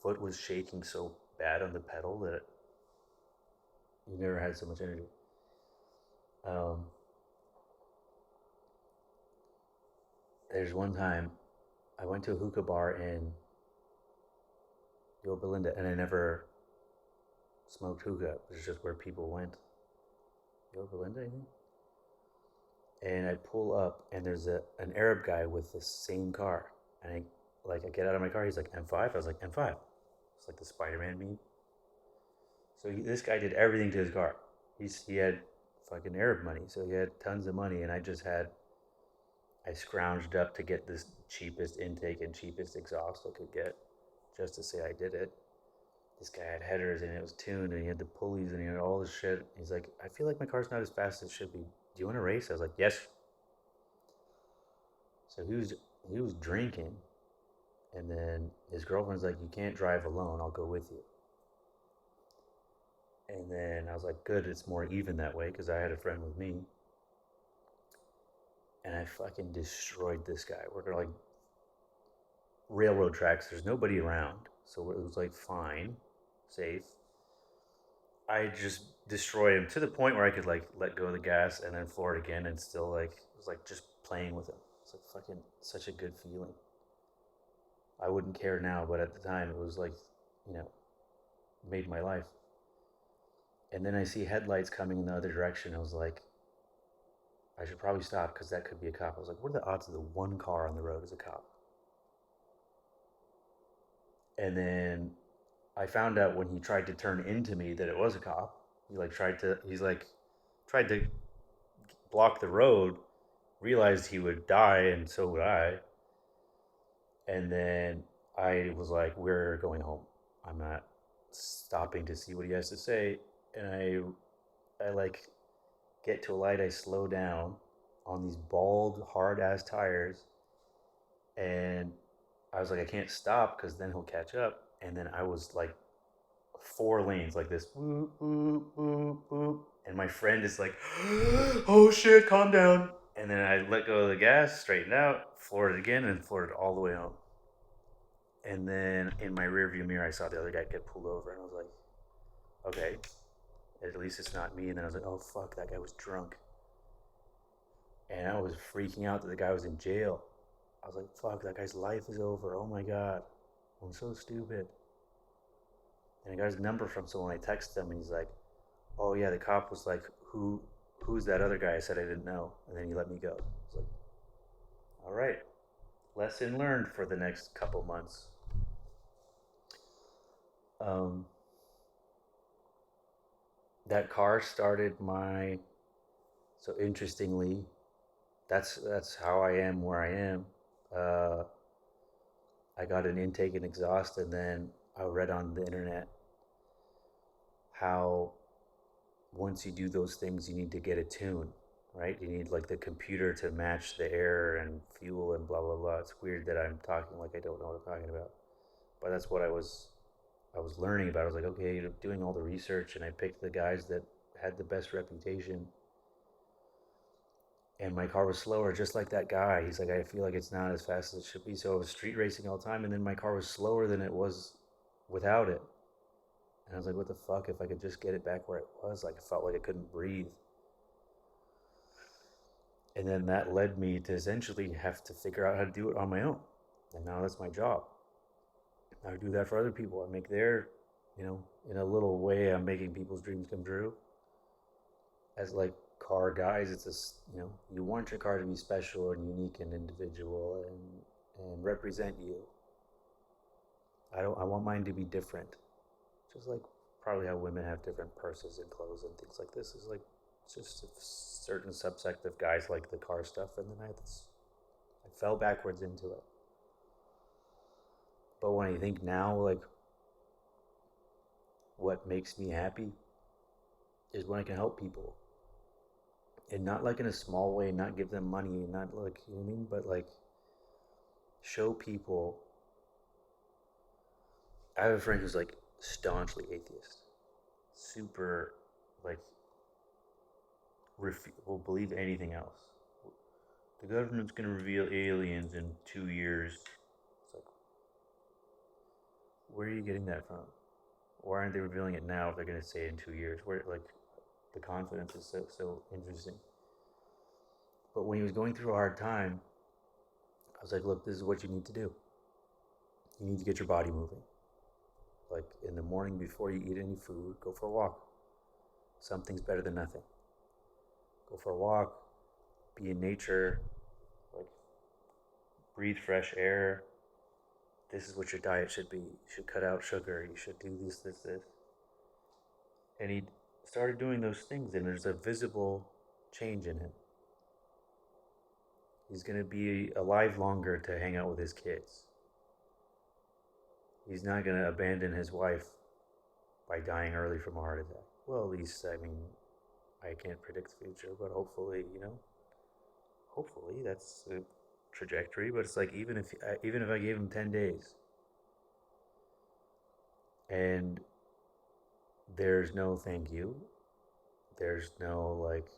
foot was shaking so bad on the pedal that you never had so much energy. Um, there's one time I went to a hookah bar in Yo Belinda, and I never smoked hookah. It's just where people went. Yo Belinda, I think. And I pull up, and there's an Arab guy with the same car, and I get out of my car. He's like M5. I was like M5. It's like the Spider-Man meme. So this guy did everything to his car. He had fucking Arab money, so he had tons of money, and I scrounged up to get this cheapest intake and cheapest exhaust I could get, just to say I did it. This guy had headers and it was tuned and he had the pulleys and he had all this shit. He's like, I feel like my car's not as fast as it should be. Do you want to race? I was like, yes. So he was drinking, and then his girlfriend's like, you can't drive alone. I'll go with you. And then I was like, good. It's more even that way because I had a friend with me, and I fucking destroyed this guy. We're gonna like railroad tracks. There's nobody around, so it was like fine, safe. I just destroyed him to the point where I could like let go of the gas and then floor it again and still like it was like just playing with him. It's like fucking such a good feeling. I wouldn't care now, but at the time it was like, you know, made my life. And then I see headlights coming in the other direction. I was like, I should probably stop because that could be a cop. I was like, what are the odds of the one car on the road is a cop? And then I found out when he tried to turn into me that it was a cop. Tried to block the road, realized he would die, and so would I. And then I was like, we're going home. I'm not stopping to see what he has to say. And I like get to a light. I slow down on these bald, hard ass tires, and I was like, I can't stop because then he'll catch up. And then I was like, four lanes like this, boop, boop, boop, boop. And my friend is like, oh shit, calm down. And then I let go of the gas, straightened out, floored it again, and floored it all the way home. And then in my rearview mirror, I saw the other guy get pulled over, and I was like, okay, at least it's not me. And then I was like, oh fuck, that guy was drunk. And I was freaking out that the guy was in jail. I was like, fuck, that guy's life is over. Oh my God, I'm so stupid. And I got his number from someone. I texted him, and he's like, oh yeah, the cop was like, who's that other guy? I said I didn't know, and then he let me go. I was like, all right, lesson learned for the next couple months. Um, that car started my. So interestingly, that's how I am where I am. Uh, I got an intake and exhaust, and then I read on the internet how once you do those things, you need to get a tune, right? You need like the computer to match the air and fuel and blah blah blah. It's weird that I'm talking like I don't know what I'm talking about, but that's what I was learning about. I was like, okay, you're doing all the research, and I picked the guys that had the best reputation, and my car was slower, just like that guy. He's like, I feel like it's not as fast as it should be. So I was street racing all the time, and then my car was slower than it was without it. And I was like, what the fuck? If I could just get it back where it was, like, I felt like I couldn't breathe. And then that led me to essentially have to figure out how to do it on my own. And now that's my job. I do that for other people. I make their, in a little way, I'm making people's dreams come true. As like car guys, it's this, you want your car to be special and unique and individual and represent you. I want mine to be different. Just like probably how women have different purses and clothes and things like this is like just a certain subsect of guys like the car stuff, and then I fell backwards into it. But when I think now, like what makes me happy is when I can help people, and not like in a small way, not give them money, not like, you know what I mean, but like show people. I have a friend who's like staunchly atheist, super like will believe anything else. The government's going to reveal aliens in 2 years. It's like, where are you getting that from? Why aren't they revealing it now if they're going to say it in 2 years? Where, like, the confidence is so interesting. But when he was going through a hard time, I was like, look, this is what you need to do. You need to get your body moving. Like, in the morning before you eat any food, go for a walk. Something's better than nothing. Go for a walk, be in nature, like, breathe fresh air. This is what your diet should be. You should cut out sugar. You should do this. And he started doing those things, and there's a visible change in him. He's going to be alive longer to hang out with his kids. He's not going to abandon his wife by dying early from a heart attack. Well, at least, I mean, I can't predict the future, but hopefully, hopefully that's a trajectory. But it's like even if I gave him 10 days and there's no thank you, there's no like,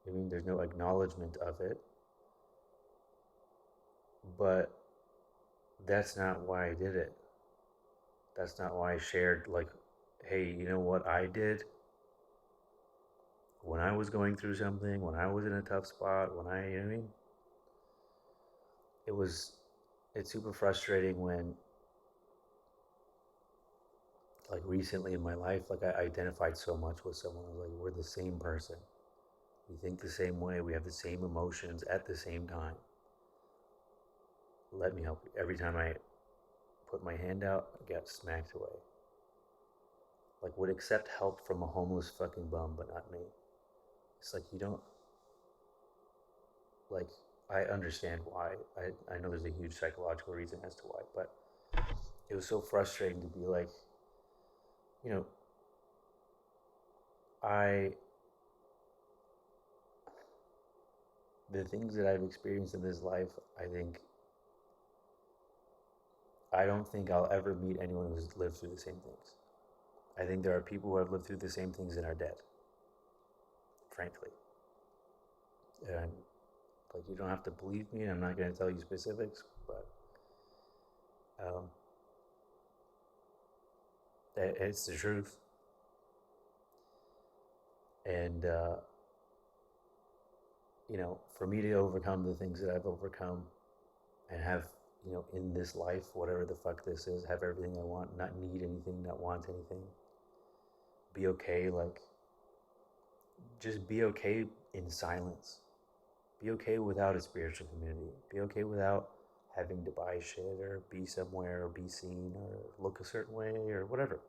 there's no acknowledgement of it, but that's not why I did it. That's not why I shared, like, hey, you know what I did when I was going through something, when I was in a tough spot, when I, you know what I mean? It's super frustrating when, like, recently in my life, like, I identified so much with someone. I was like, we're the same person. We think the same way. We have the same emotions at the same time. Let me help you. Every time I put my hand out, I got smacked away. Like, would accept help from a homeless fucking bum, but not me. It's like, you don't, like, I understand why. I know there's a huge psychological reason as to why, but it was so frustrating to be like, you know, the things that I've experienced in this life, I don't think I'll ever meet anyone who's lived through the same things. I think there are people who have lived through the same things and are dead, frankly. And like, you don't have to believe me, and I'm not going to tell you specifics, but it's the truth. And for me to overcome the things that I've overcome and have, in this life, whatever the fuck this is, have everything I want, not need anything, not want anything, be okay, like, just be okay in silence. Be okay without a spiritual community. Be okay without having to buy shit or be somewhere or be seen or look a certain way or whatever.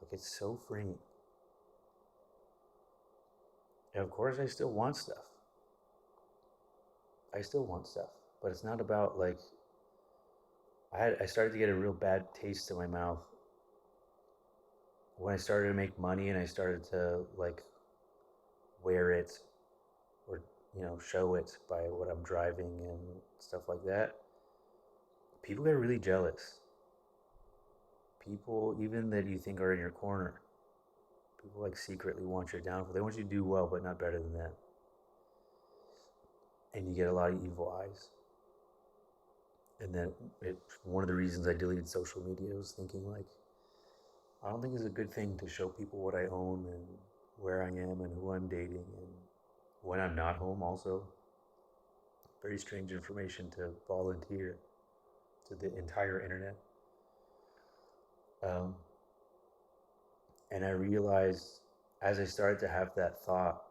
Like, it's so freeing. And of course, I still want stuff. But it's not about, like, I started to get a real bad taste in my mouth when I started to make money and I started to, like, wear it or, show it by what I'm driving and stuff like that. People get really jealous. People, even that you think are in your corner, people, like, secretly want your downfall. They want you to do well, but not better than them. and you get a lot of evil eyes. And then one of the reasons I deleted social media was thinking like, I don't think it's a good thing to show people what I own and where I am and who I'm dating and when I'm not home. Also, very strange information to volunteer to the entire internet. Um, and I realized as I started to have that thought,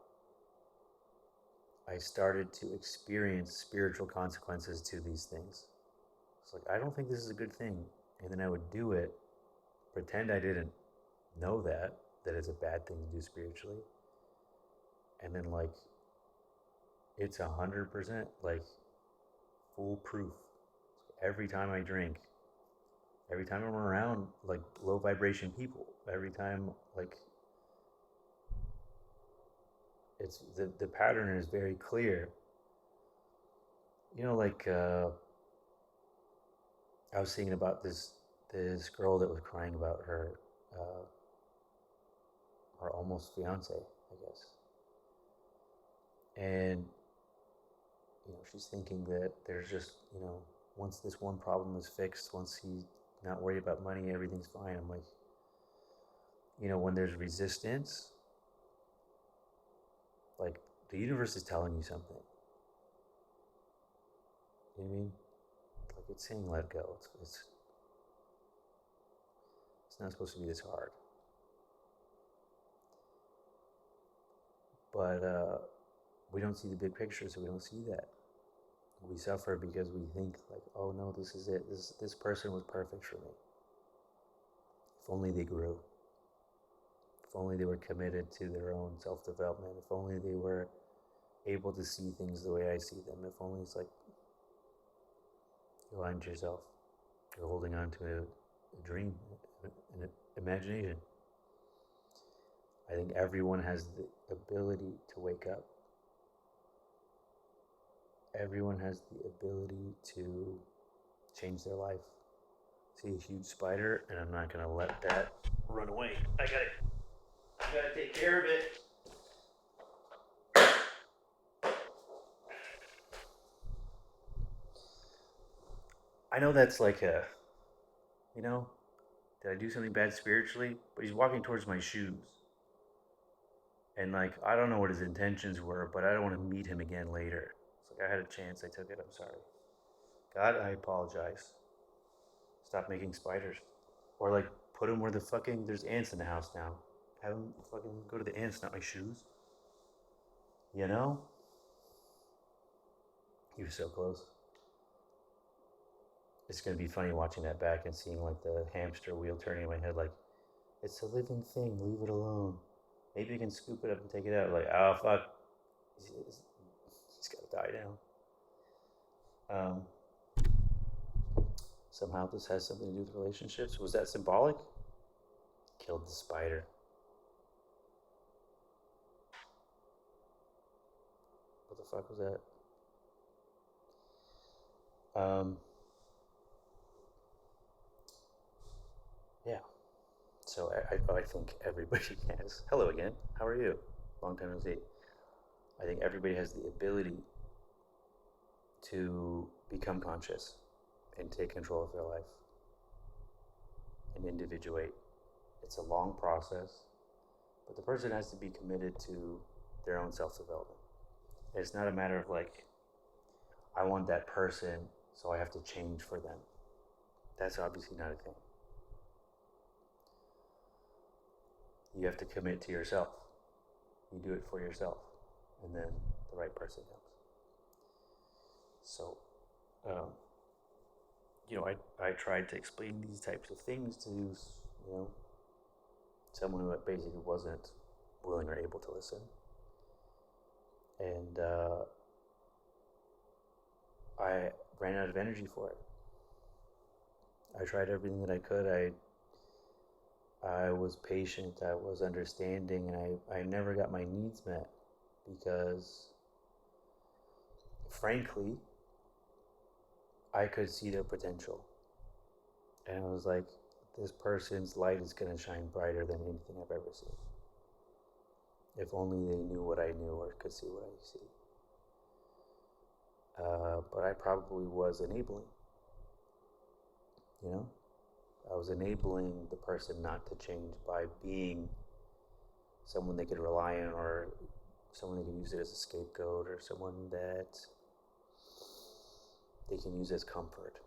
I started to experience spiritual consequences to these things. It's like, I don't think this is a good thing. And then I would do it, pretend I didn't know that it's a bad thing to do spiritually. And then, like, it's 100% like foolproof. Every time I drink, every time I'm around like low vibration people, every time, like, it's the pattern is very clear. Like I was thinking about this girl that was crying about uh, her almost fiance, I guess, and she's thinking that there's just once this one problem is fixed, once he's not worried about money, everything's fine. I'm like, when there's resistance, like the universe is telling you something. You know what I mean? Like it's saying let go. It's not supposed to be this hard. But we don't see the big picture, so we don't see that. We suffer because we think like, oh no, this is it. This person was perfect for me. If only they grew. If only they were committed to their own self-development. If only they were able to see things the way I see them. If only it's like, you're lying to yourself. You're holding on to a dream, an imagination. I think everyone has the ability to wake up. Everyone has the ability to change their life. See a huge spider, and I'm not gonna let that run away. I gotta take care of it. I know that's like did I do something bad spiritually? But he's walking towards my shoes. And like, I don't know what his intentions were, but I don't want to meet him again later. It's like, I had a chance, I took it, I'm sorry. God, I apologize. Stop making spiders. Or like, put him where there's ants in the house now. Have him fucking go to the ants, not my shoes. You know? He was so close. It's gonna be funny watching that back and seeing like the hamster wheel turning in my head like, it's a living thing, leave it alone. Maybe you can scoop it up and take it out. Like, oh fuck. He's gotta die now. Somehow this has something to do with relationships. Was that symbolic? Killed the spider. What the fuck was that? Yeah. So I think everybody has. Hello again. How are you? Long time no see. I think everybody has the ability to become conscious and take control of their life and individuate. It's a long process, but the person has to be committed to their own self-development. It's not a matter of like, I want that person, so I have to change for them. That's obviously not a thing. You have to commit to yourself. You do it for yourself, and then the right person comes. So, I tried to explain these types of things to, someone who basically wasn't willing or able to listen. And I ran out of energy for it. I tried everything that I could. I was patient, I was understanding, and I never got my needs met because, frankly, I could see their potential. And I was like, this person's light is going to shine brighter than anything I've ever seen. If only they knew what I knew or could see what I see. but I probably was enabling. You know, I was enabling the person not to change by being someone they could rely on, or someone they could use it as a scapegoat, or someone that they can use as comfort.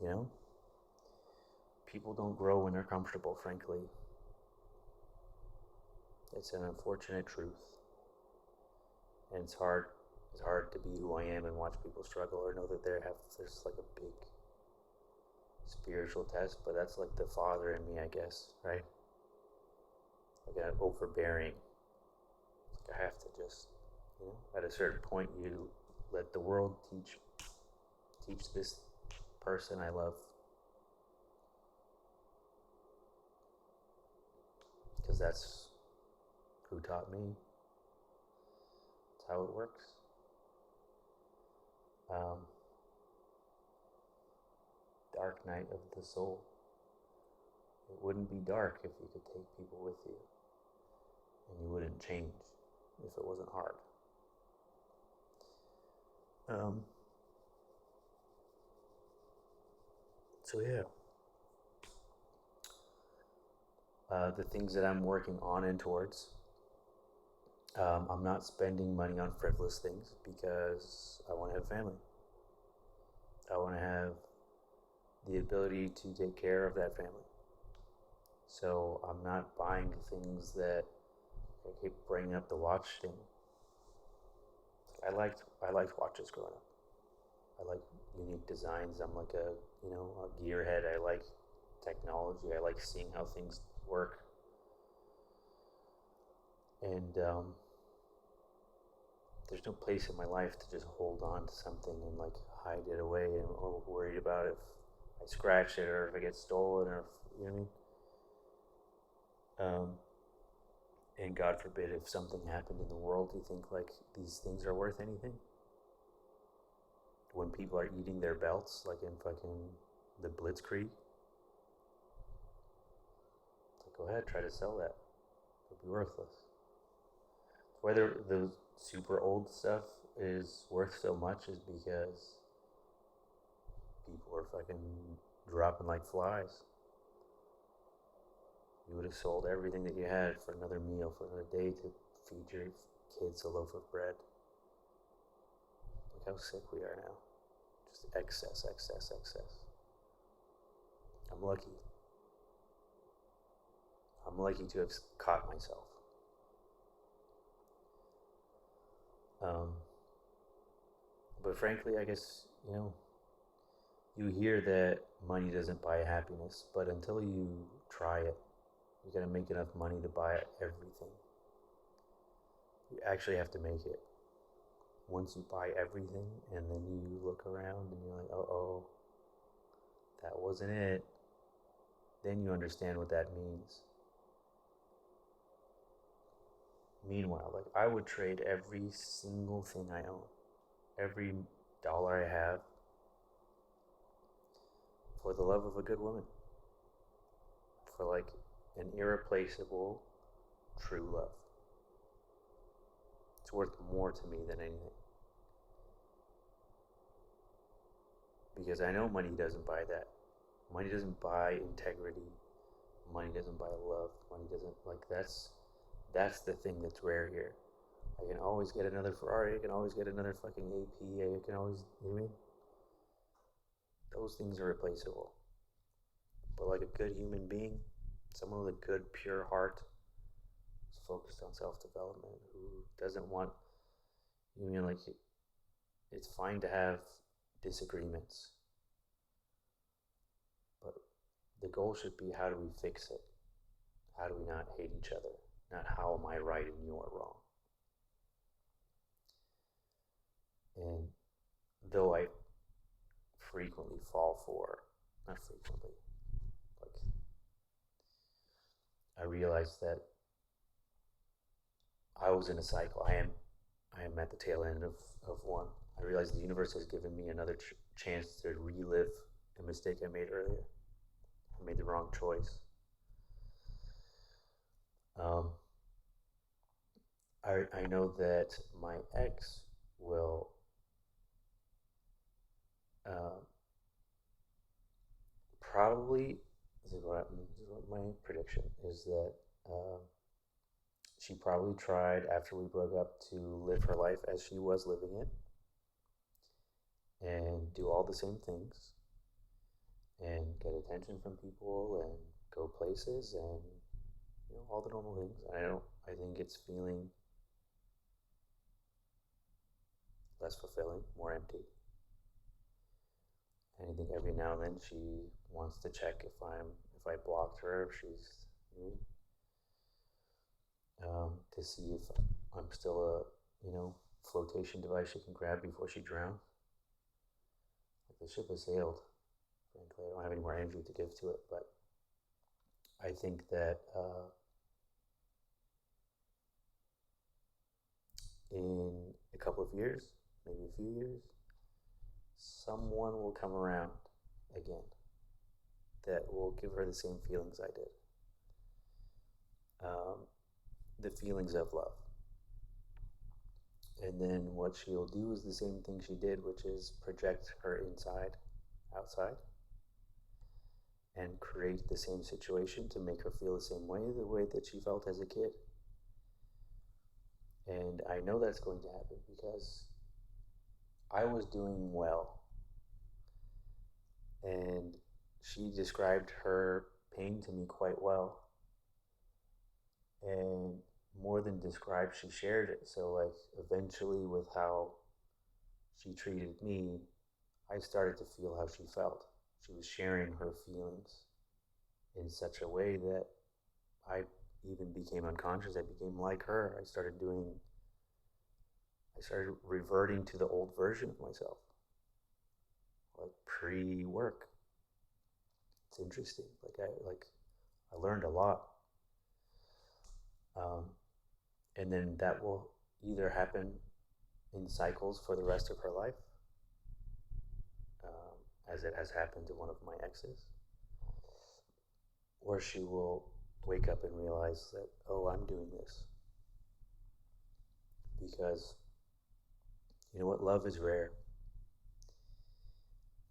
You know, people don't grow when they're comfortable, frankly. It's an unfortunate truth. And it's hard. It's hard to be who I am and watch people struggle, or know that there's like a big spiritual test. But that's like the father in me, I guess, right? Like an overbearing. Like I have to just, at a certain point, you let the world teach this person I love, because that's who taught me. That's how it works. Dark night of the soul. It wouldn't be dark if you could take people with you, and you wouldn't change if it wasn't hard. So yeah, the things that I'm working on and towards. I'm not spending money on frivolous things because I want to have a family. I want to have the ability to take care of that family. So I'm not buying things that I keep bringing up the watch thing. I liked watches growing up. I like unique designs. I'm like a gearhead. I like technology. I like seeing how things work. And there's no place in my life to just hold on to something and like hide it away and worried about if I scratch it or if it gets stolen, or if, you know what I mean. And God forbid if something happened in the world, do you think like these things are worth anything? When people are eating their belts, like in fucking the Blitzkrieg, like, go ahead, try to sell that. It'll be worthless. Whether the super old stuff is worth so much is because people are fucking dropping like flies. You would have sold everything that you had for another meal, for another day, to feed your kids a loaf of bread. Look how sick we are now. Just excess, excess, excess. I'm lucky. I'm lucky to have caught myself. But frankly, I guess, you hear that money doesn't buy happiness, but until you try it, you gotta make enough money to buy everything. You actually have to make it. Once you buy everything and then you look around and you're like, oh, that wasn't it, then you understand what that means. Meanwhile, like, I would trade every single thing I own, every dollar I have, for the love of a good woman, for like an irreplaceable, true love. It's worth more to me than anything. Because I know money doesn't buy that. Money doesn't buy integrity. Money doesn't buy love. Money doesn't, like, that's the thing that's rare here. I can always get another Ferrari. I can always get another fucking AP. I can always, you know what I mean? Those things are replaceable. But like a good human being, someone with a good, pure heart, who's focused on self-development, who doesn't want, like, it's fine to have disagreements, but the goal should be, how do we fix it? How do we not hate each other? Not how am I right and you're wrong. And though I frequently fall for, not frequently, like, I realized that I was in a cycle. I am at the tail end of one. I realized the universe has given me another chance to relive a mistake I made earlier. I made the wrong choice. I know that my ex will uh, probably, this is what my prediction is that uh, she probably tried after we broke up to live her life as she was living it and do all the same things and get attention from people and go places and all the normal things. I think it's feeling less fulfilling, more empty. And I think every now and then she wants to check if I blocked her, if she's to see if I'm still flotation device she can grab before she drowns. Like the ship has sailed. Frankly, I don't have any more energy to give to it, but I think that in a couple of years, maybe a few years, someone will come around again that will give her the same feelings I did. Um, the feelings of love. And then what she'll do is the same thing she did, which is project her inside, outside, and create the same situation to make her feel the way that she felt as a kid. And I know that's going to happen because I was doing well. And she described her pain to me quite well. And more than described, she shared it. So, like, eventually, with how she treated me, I started to feel how she felt. She was sharing her feelings in such a way that I even became unconscious. I became like her. I started reverting to the old version of myself, like pre work. It's interesting. I learned a lot. Um, and then that will either happen in cycles for the rest of her life, as it has happened to one of my exes, or she will wake up and realize that, oh, I'm doing this. Because you know what? Love is rare.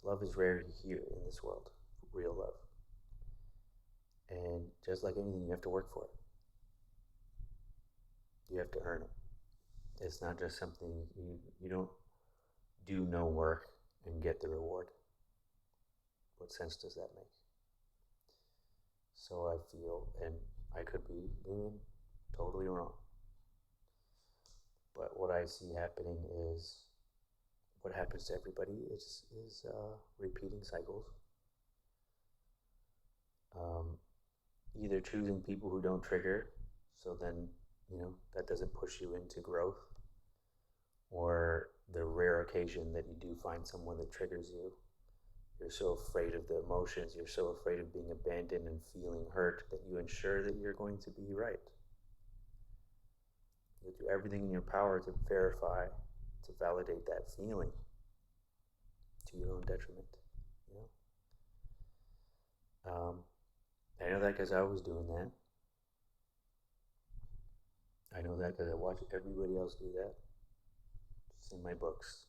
Love is rare here in this world, real love. And just like anything, you have to work for it. You have to earn it. It's not just something you don't do no work and get the reward. What sense does that make? So I feel, and I could be totally wrong, but what I see happening is what happens to everybody is repeating cycles. Um, Either choosing people who don't trigger, so then that doesn't push you into growth, or the rare occasion that you do find someone that triggers you, you're so afraid of the emotions, you're so afraid of being abandoned and feeling hurt that you ensure that you're going to be right. You'll do everything in your power to verify, to validate that feeling to your own detriment. You know, I know that because I was doing that. I know that because I watched everybody else do that. It's in my books.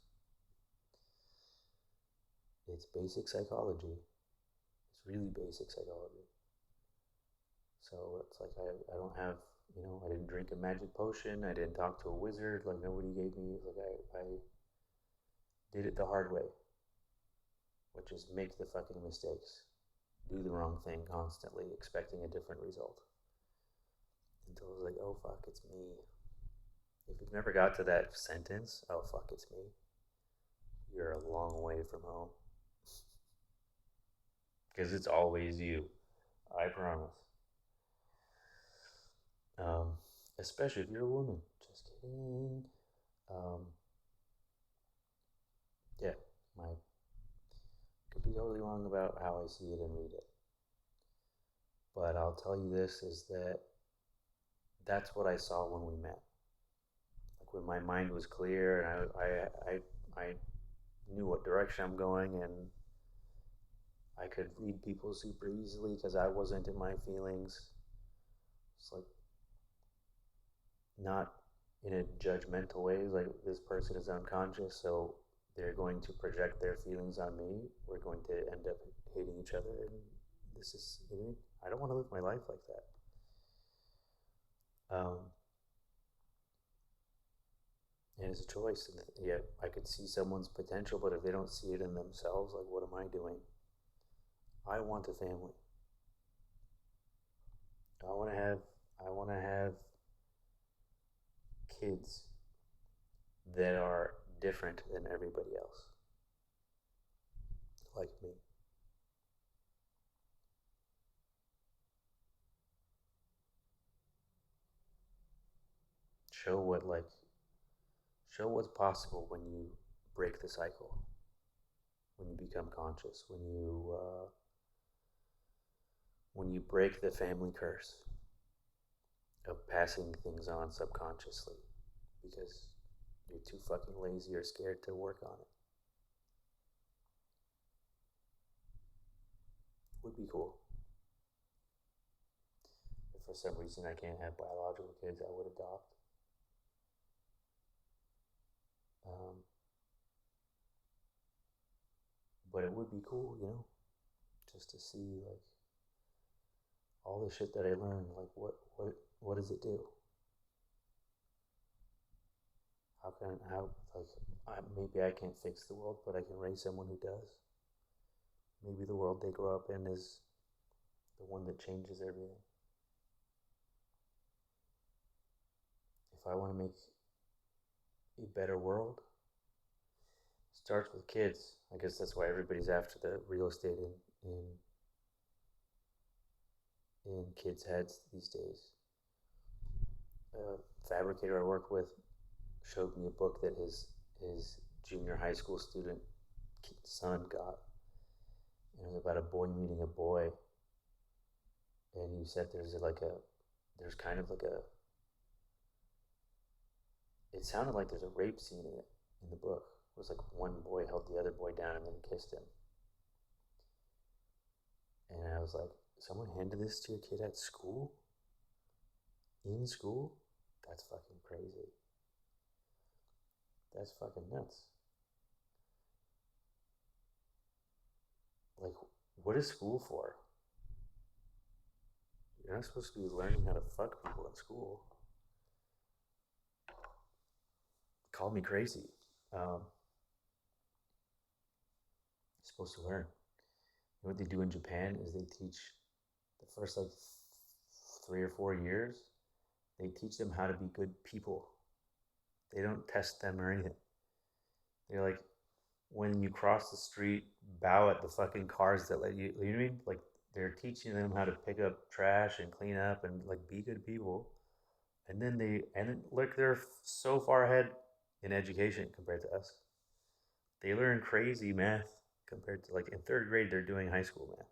It's basic psychology. It's really basic psychology. So it's like I don't have, I didn't drink a magic potion. I didn't talk to a wizard. Like nobody gave me, like I did it the hard way, which is make the fucking mistakes. Do the wrong thing constantly, expecting a different result. Until I was like, oh fuck, it's me. If you've never got to that sentence, oh fuck, it's me, you're a long way from home. Because it's always you. I promise. Um, Especially if you're a woman. Just kidding. Um, yeah, my could be totally wrong about how I see it and read it. But I'll tell you this is that that's what I saw when we met. Like when my mind was clear and I knew what direction I'm going and I could read people super easily because I wasn't in my feelings. It's like not in a judgmental way, like this person is unconscious, so they're going to project their feelings on me. We're going to end up hating each other, and this is, you know, I don't want to live my life like that. Um, and it's a choice. And yeah, I could see someone's potential, but if they don't see it in themselves, like, what am I doing? I want a family. I want to have. I want to have kids that are different than everybody else, like me. Show what like show what's possible when you break the cycle, when you become conscious, when you break the family curse of passing things on subconsciously because you're too fucking lazy or scared to work on it. Would be cool. If for some reason I can't have biological kids, I would adopt. Um, but it would be cool, just to see like all the shit that I learned. Like what does it do? How like maybe I can't fix the world, but I can raise someone who does. Maybe the world they grow up in is the one that changes everything. If I want to make a better world, it starts with kids. I guess that's why everybody's after the real estate in kids' heads these days. A fabricator I work with showed me a book that his junior high school student son got. And it was about a boy meeting a boy, and he said there's kind of like a it sounded like there's a rape scene in it in the book. It was like one boy held the other boy down and then kissed him. And I was like, someone handed this to your kid at school? In school? That's fucking crazy. That's fucking nuts. Like, what is school for? You're not supposed to be learning how to fuck people in school. Call me crazy. Um, you're supposed to learn. You know what they do in Japan is they teach the first like 3 or 4 years, they teach them how to be good people. They don't test them or anything. They're like, when you cross the street, bow at the fucking cars that let you. You know what I mean? Like they're teaching them how to pick up trash and clean up and like be good people. And then look, they're so far ahead in education compared to us. They learn crazy math compared to like in third grade they're doing high school math,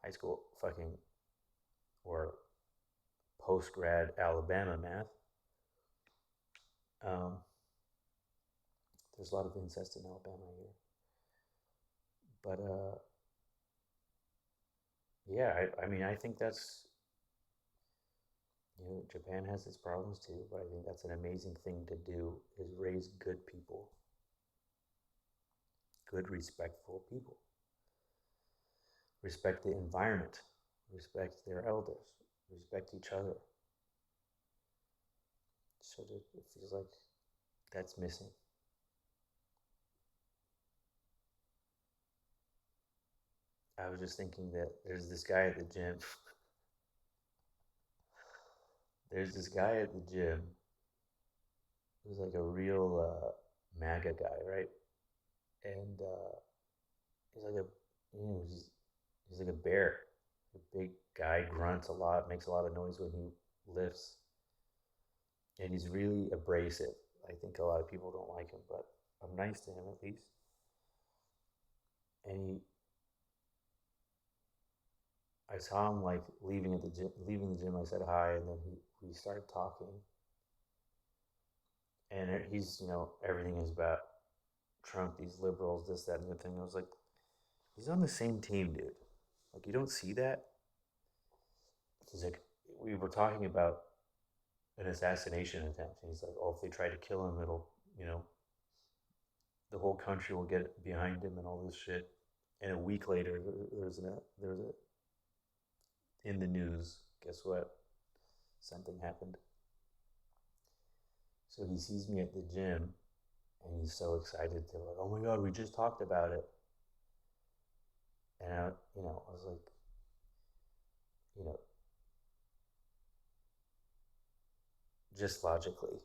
high school fucking or post grad Alabama math. Um, there's a lot of incest in Alabama here, but yeah, I mean I think that's Japan has its problems too, but I think that's an amazing thing to do is raise good people, good respectful people, respect the environment, respect their elders, respect each other. So that it feels like that's missing. I was just thinking that there's this guy at the gym. There's this guy at the gym who's like a real MAGA guy, right? And he's like he's like a bear, a big guy, grunts a lot, makes a lot of noise when he lifts, and he's really abrasive. I think a lot of people don't like him, but I'm nice to him at least. And I saw him like leaving at the gym. Leaving the gym, I said hi, and then we started talking, and he's everything is about Trump, these liberals, this, that, and the thing. I was like, he's on the same team, dude. Like you don't see that. He's like, we were talking about an assassination attempt. And he's like, oh, if they try to kill him, it'll, you know, the whole country will get behind him and all this shit. And a week later, there was in the news. Guess what? Something happened. So he sees me at the gym, and he's so excited to like, oh my god, we just talked about it. And I was like, you know, just logically,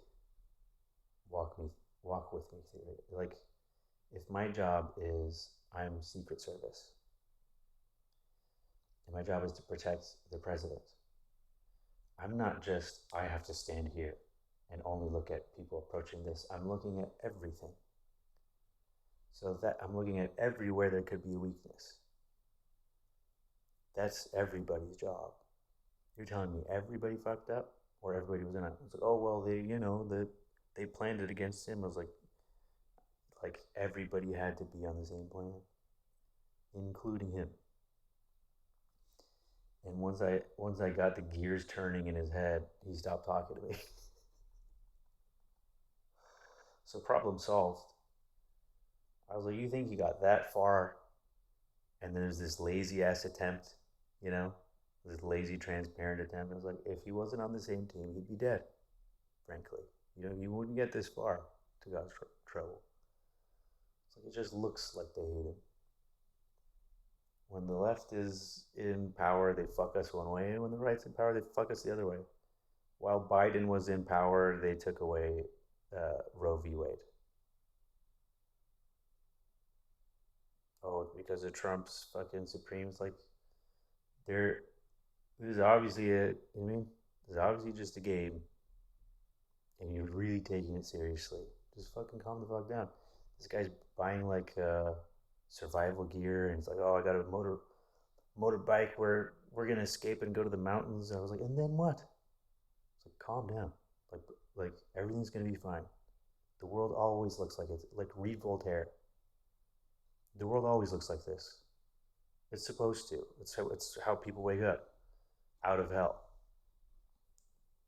walk me, walk with me through it. Like, if my job is I'm Secret Service, and my job is to protect the president, I'm not just I have to stand here and only look at people approaching this. I'm looking at everything. So that I'm looking at everywhere there could be a weakness. That's everybody's job. You're telling me everybody fucked up, or everybody was in it? It's like, oh well, they planned it against him. I was like everybody had to be on the same plan, including him. And once I got the gears turning in his head, he stopped talking to me. So problem solved. I was like, you think you got that far, and there's this lazy ass attempt, you know, this lazy transparent attempt. I was like, if he wasn't on the same team, he'd be dead. Frankly, you wouldn't get this far to God's trouble. It's like it just looks like they hate him. When the left is in power, they fuck us one way, and when the right's in power, they fuck us the other way. While Biden was in power, they took away Roe v. Wade. Oh, because of Trump's fucking Supremes, like they're this is obviously this is obviously just a game, and you're really taking it seriously. Just fucking calm the fuck down. This guy's buying like survival gear, and it's like, oh, I got a motorbike where we're gonna escape and go to the mountains. I was like, and then what? It's like, calm down. Like like everything's gonna be fine. The world always looks like it's like read Voltaire. The world always looks like this. It's supposed to. It's how people wake up out of hell.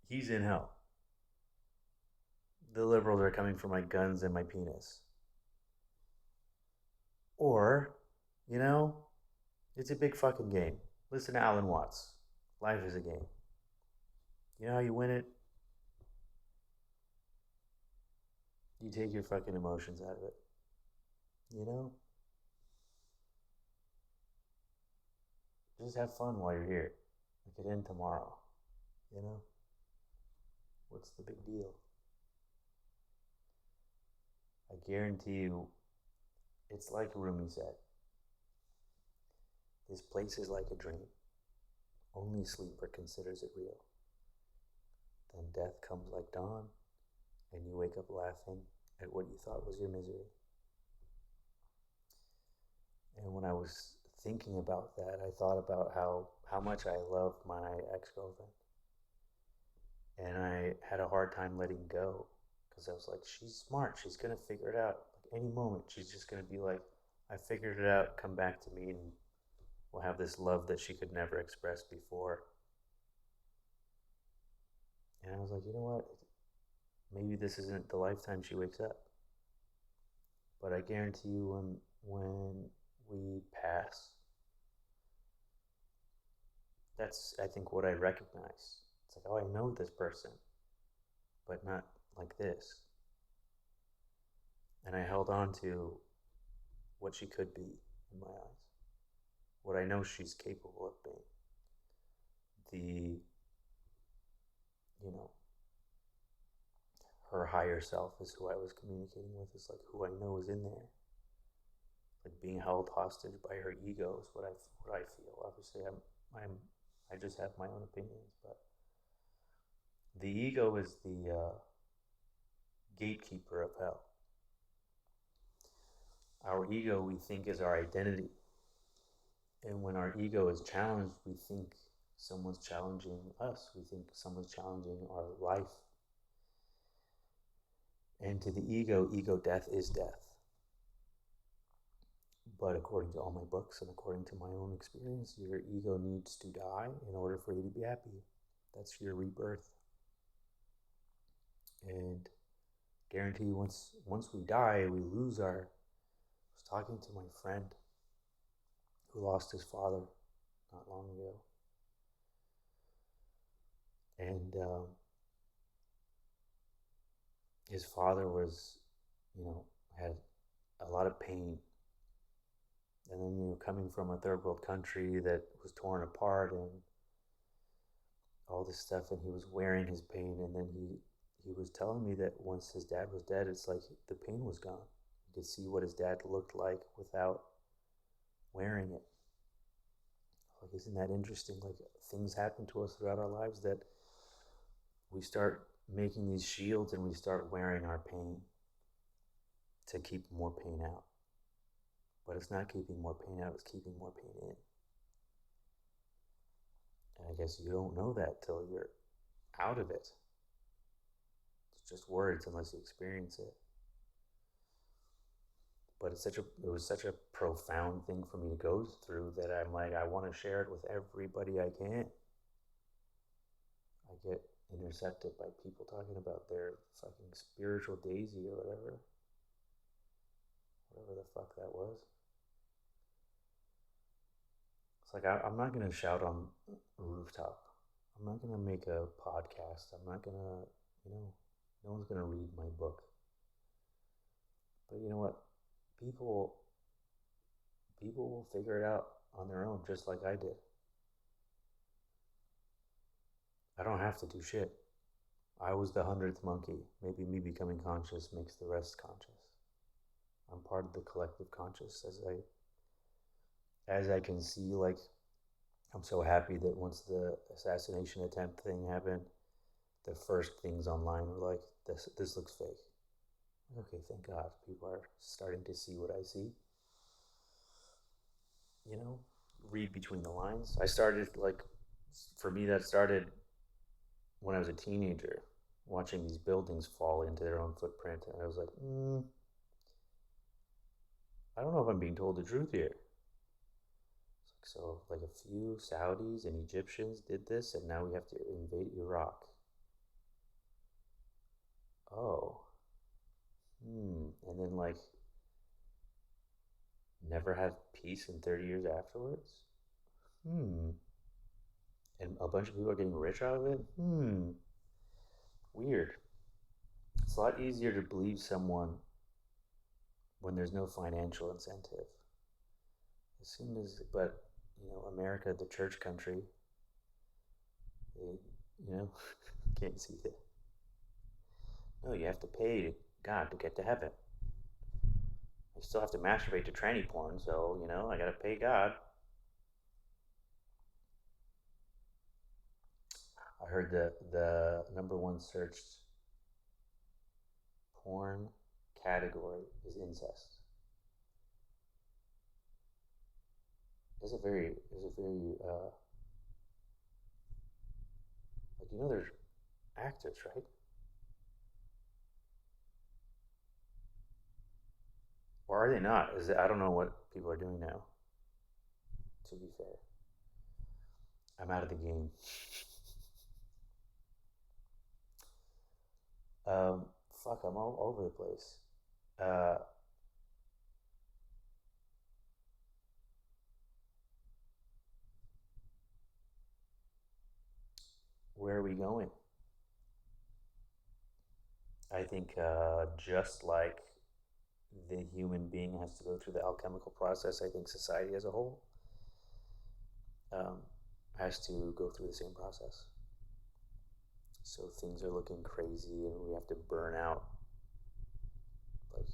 He's in hell. The liberals are coming for my guns and my penis. Or, you know, it's a big fucking game. Listen to Alan Watts. Life is a game. You know how you win it? You take your fucking emotions out of it. You know? Just have fun while you're here. It could end tomorrow. You know? What's the big deal? I guarantee you, it's like Rumi said. This place is like a dream. Only sleeper considers it real. Then death comes like dawn, and you wake up laughing at what you thought was your misery. And when I was thinking about that, I thought about how much I love my ex-girlfriend. And I had a hard time letting go because I was like, she's smart. She's going to figure it out. Like any moment, she's just going to be like, I figured it out. Come back to me, and we'll have this love that she could never express before. And I was like, you know what? Maybe this isn't the lifetime she wakes up. But I guarantee you, when we pass, that's I think what I recognize. It's like, oh, I know this person, but not like this. And I held on to what she could be in my eyes, what I know she's capable of being. The, you know, her higher self is who I was communicating with, is like who I know is in there. Like being held hostage by her ego is what I feel. Obviously, I just have my own opinions, but the ego is the gatekeeper of hell. Our ego, we think, is our identity. And when our ego is challenged, we think someone's challenging us. We think someone's challenging our life. And to the ego death is death. But according to all my books and according to my own experience, your ego needs to die in order for you to be happy. That's your rebirth. guarantee once we die, we lose our. I was talking to my friend who lost his father not long ago, and his father was, had a lot of pain, and then coming from a third world country that was torn apart and all this stuff, and he was wearing his pain, and then he was telling me that once his dad was dead, it's like the pain was gone. You could see what his dad looked like without wearing it. Like, isn't that interesting? Like, things happen to us throughout our lives that we start making these shields and we start wearing our pain to keep more pain out. But it's not keeping more pain out, it's keeping more pain in. And I guess you don't know that till you're out of it. It's just words unless you experience it. But it was such a profound thing for me to go through that I'm like, I want to share it with everybody I can. I get intercepted by people talking about their fucking spiritual daisy or whatever the fuck that was. It's like, I'm not going to shout on a rooftop. I'm not going to make a podcast. I'm not going to, no one's going to read my book. But you know what? People will figure it out on their own, just like I did. I don't have to do shit. I was the 100th monkey. Maybe me becoming conscious makes the rest conscious. I'm part of the collective conscious as I can see. Like, I'm so happy that once the assassination attempt thing happened, the first things online were like, this looks fake. Okay, thank God people are starting to see what I see. Read between the lines. I started, like, for me, that started when I was a teenager, watching these buildings fall into their own footprint. And I was like, I don't know if I'm being told the truth here. So, like, a few Saudis and Egyptians did this, and now we have to invade Iraq. Oh. And then, like, never have peace in 30 years afterwards? And a bunch of people are getting rich out of it? Weird. It's a lot easier to believe someone when there's no financial incentive. As soon as, but, America, the church country, they, can't see that. No, you have to pay God to get to heaven. I still have to masturbate to tranny porn, so, I gotta pay God. I heard the number one searched porn category is incest. There's a very like, there's actors, right? Or are they not? I don't know what people are doing now. To be fair, I'm out of the game. Fuck, I'm all over the place. Uh, where are we going? I think just like the human being has to go through the alchemical process, I think society as a whole um, has to go through the same process. So things are looking crazy, and we have to burn out, like,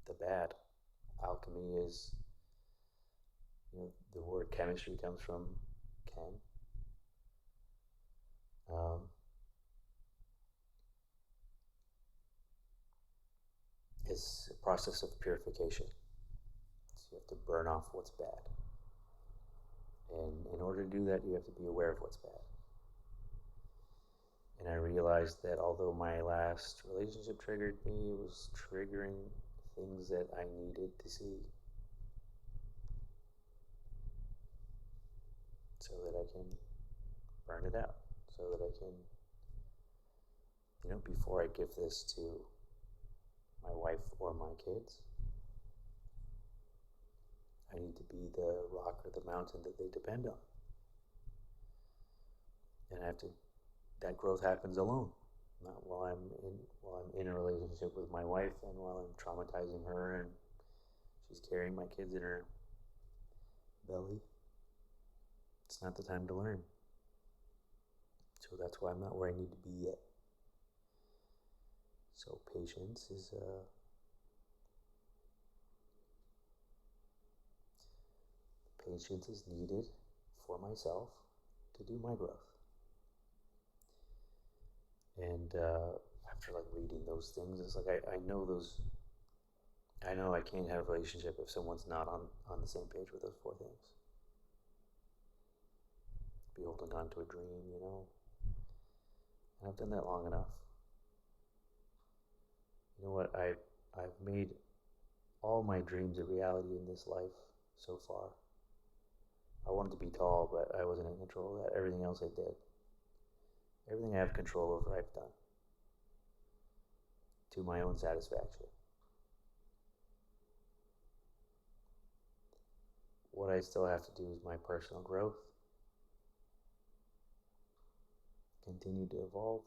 the bad. Alchemy is, the word chemistry comes from chem. It's a process of purification. So you have to burn off what's bad. And in order to do that, you have to be aware of what's bad. And I realized that although my last relationship triggered me, it was triggering things that I needed to see so that I can burn it out, so that I can, before I give this to my wife or my kids. I need to be the rock or the mountain that they depend on. And I have to, that growth happens alone, not while I'm in a relationship with my wife and while I'm traumatizing her and she's carrying my kids in her belly. It's not the time to learn. So that's why I'm not where I need to be yet. So patience is needed for myself to do my growth. And after like reading those things, it's like I know those. I know I can't have a relationship if someone's not on the same page with those four things. Be holding on to a dream, you know. And I've done that long enough. You know what? I've made all my dreams a reality in this life so far. I wanted to be tall, but I wasn't in control of that. Everything else I did. Everything I have control over, I've done. To my own satisfaction. What I still have to do is my personal growth. Continue to evolve.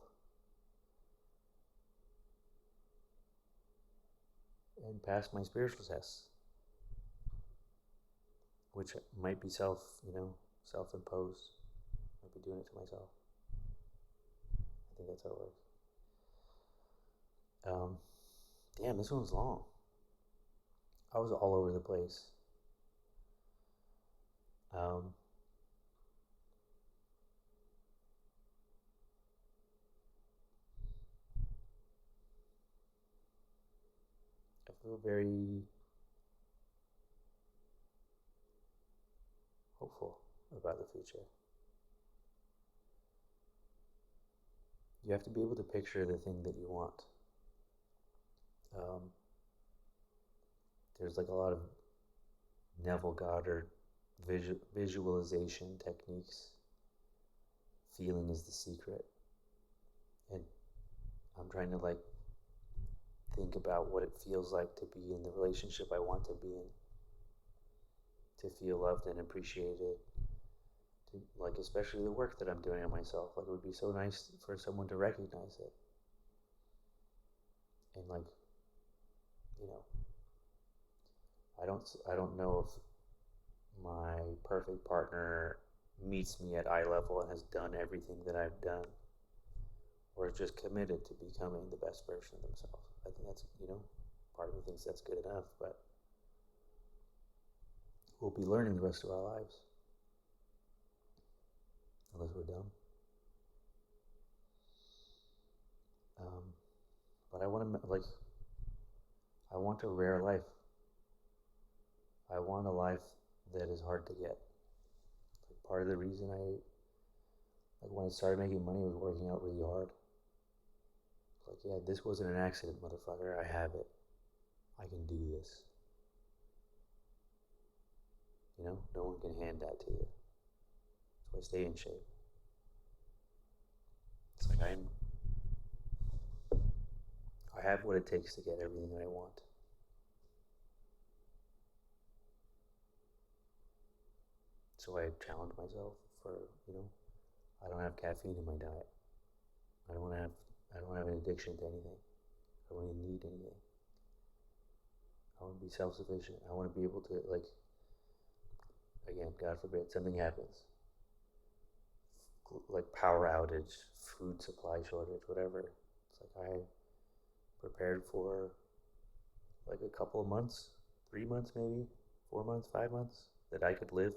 And pass my spiritual tests. Which might be self-imposed. Might be doing it to myself. I think that's how it works. Damn, this one's long. I was all over the place. I feel very hopeful about the future. You have to be able to picture the thing that you want. There's like a lot of Neville Goddard visualization techniques. Feeling is the secret. And I'm trying to like think about what it feels like to be in the relationship I want to be in. To feel loved and appreciated. To, like, especially the work that I'm doing on myself. Like, it would be so nice for someone to recognize it. And like, you know, I don't know if my perfect partner meets me at eye level and has done everything that I've done, or is just committed to becoming the best version of themselves. I think that's, part of me thinks that's good enough, but we'll be learning the rest of our lives. Unless we're dumb. But I want a rare life. I want a life that is hard to get. Like part of the reason when I started making money, I was working out really hard. Like, yeah, this wasn't an accident, motherfucker. I have it. I can do this. No one can hand that to you. So I stay in shape. It's like I have what it takes to get everything that I want. So I challenge myself for, I don't have caffeine in my diet. I don't have an addiction to anything. I don't even need anything. I want to be self-sufficient. I want to be able to, again, God forbid, something happens. Like power outage, food supply shortage, whatever. It's like I prepared for like a couple of months, 3 months maybe, 4 months, 5 months, that I could live.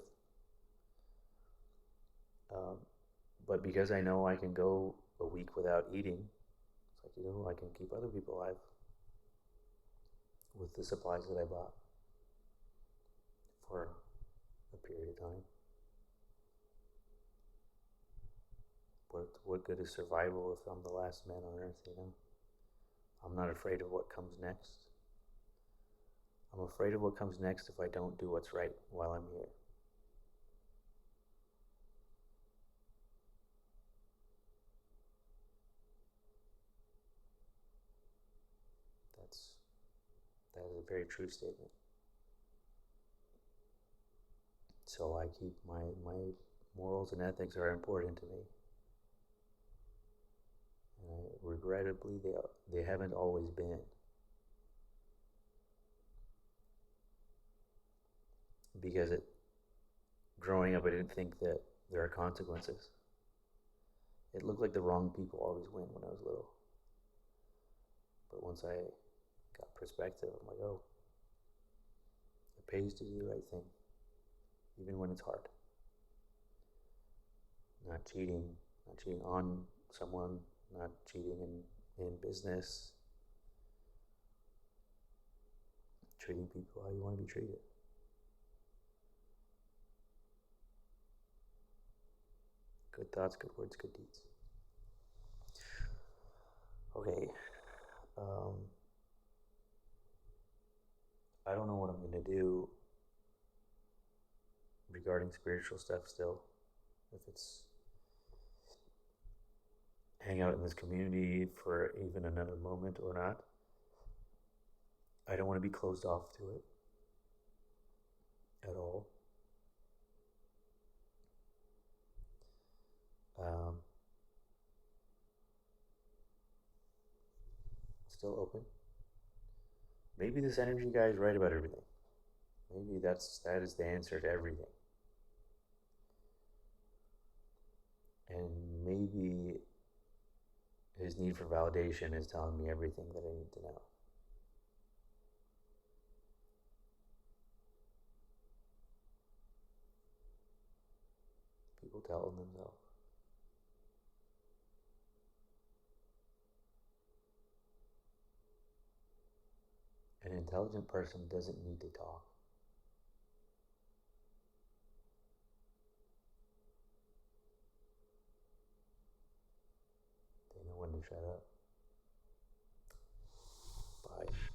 But because I know I can go a week without eating, it's like, I can keep other people alive with the supplies that I bought for a period of time. What good is survival if I'm the last man on earth, I'm not afraid of what comes next. I'm afraid of what comes next if I don't do what's right while I'm here. a very true statement. So I keep my morals and ethics are important to me. And regrettably, they haven't always been. Because growing up, I didn't think that there are consequences. It looked like the wrong people always win when I was little. But once I got perspective, I'm like, oh, it pays to do the right thing, even when it's hard. Not cheating, not cheating on someone, not cheating in business, treating people how you want to be treated. Good thoughts, good words, good deeds. Okay. Um, I don't know what I'm going to do regarding spiritual stuff still. If it's hang out in this community for even another moment or not. I don't want to be closed off to it at all. Um, Still open. Maybe this energy guy is right about everything. Maybe that is the answer to everything. And maybe his need for validation is telling me everything that I need to know. People telling themselves. An intelligent person doesn't need to talk. They know when to shut up. Bye.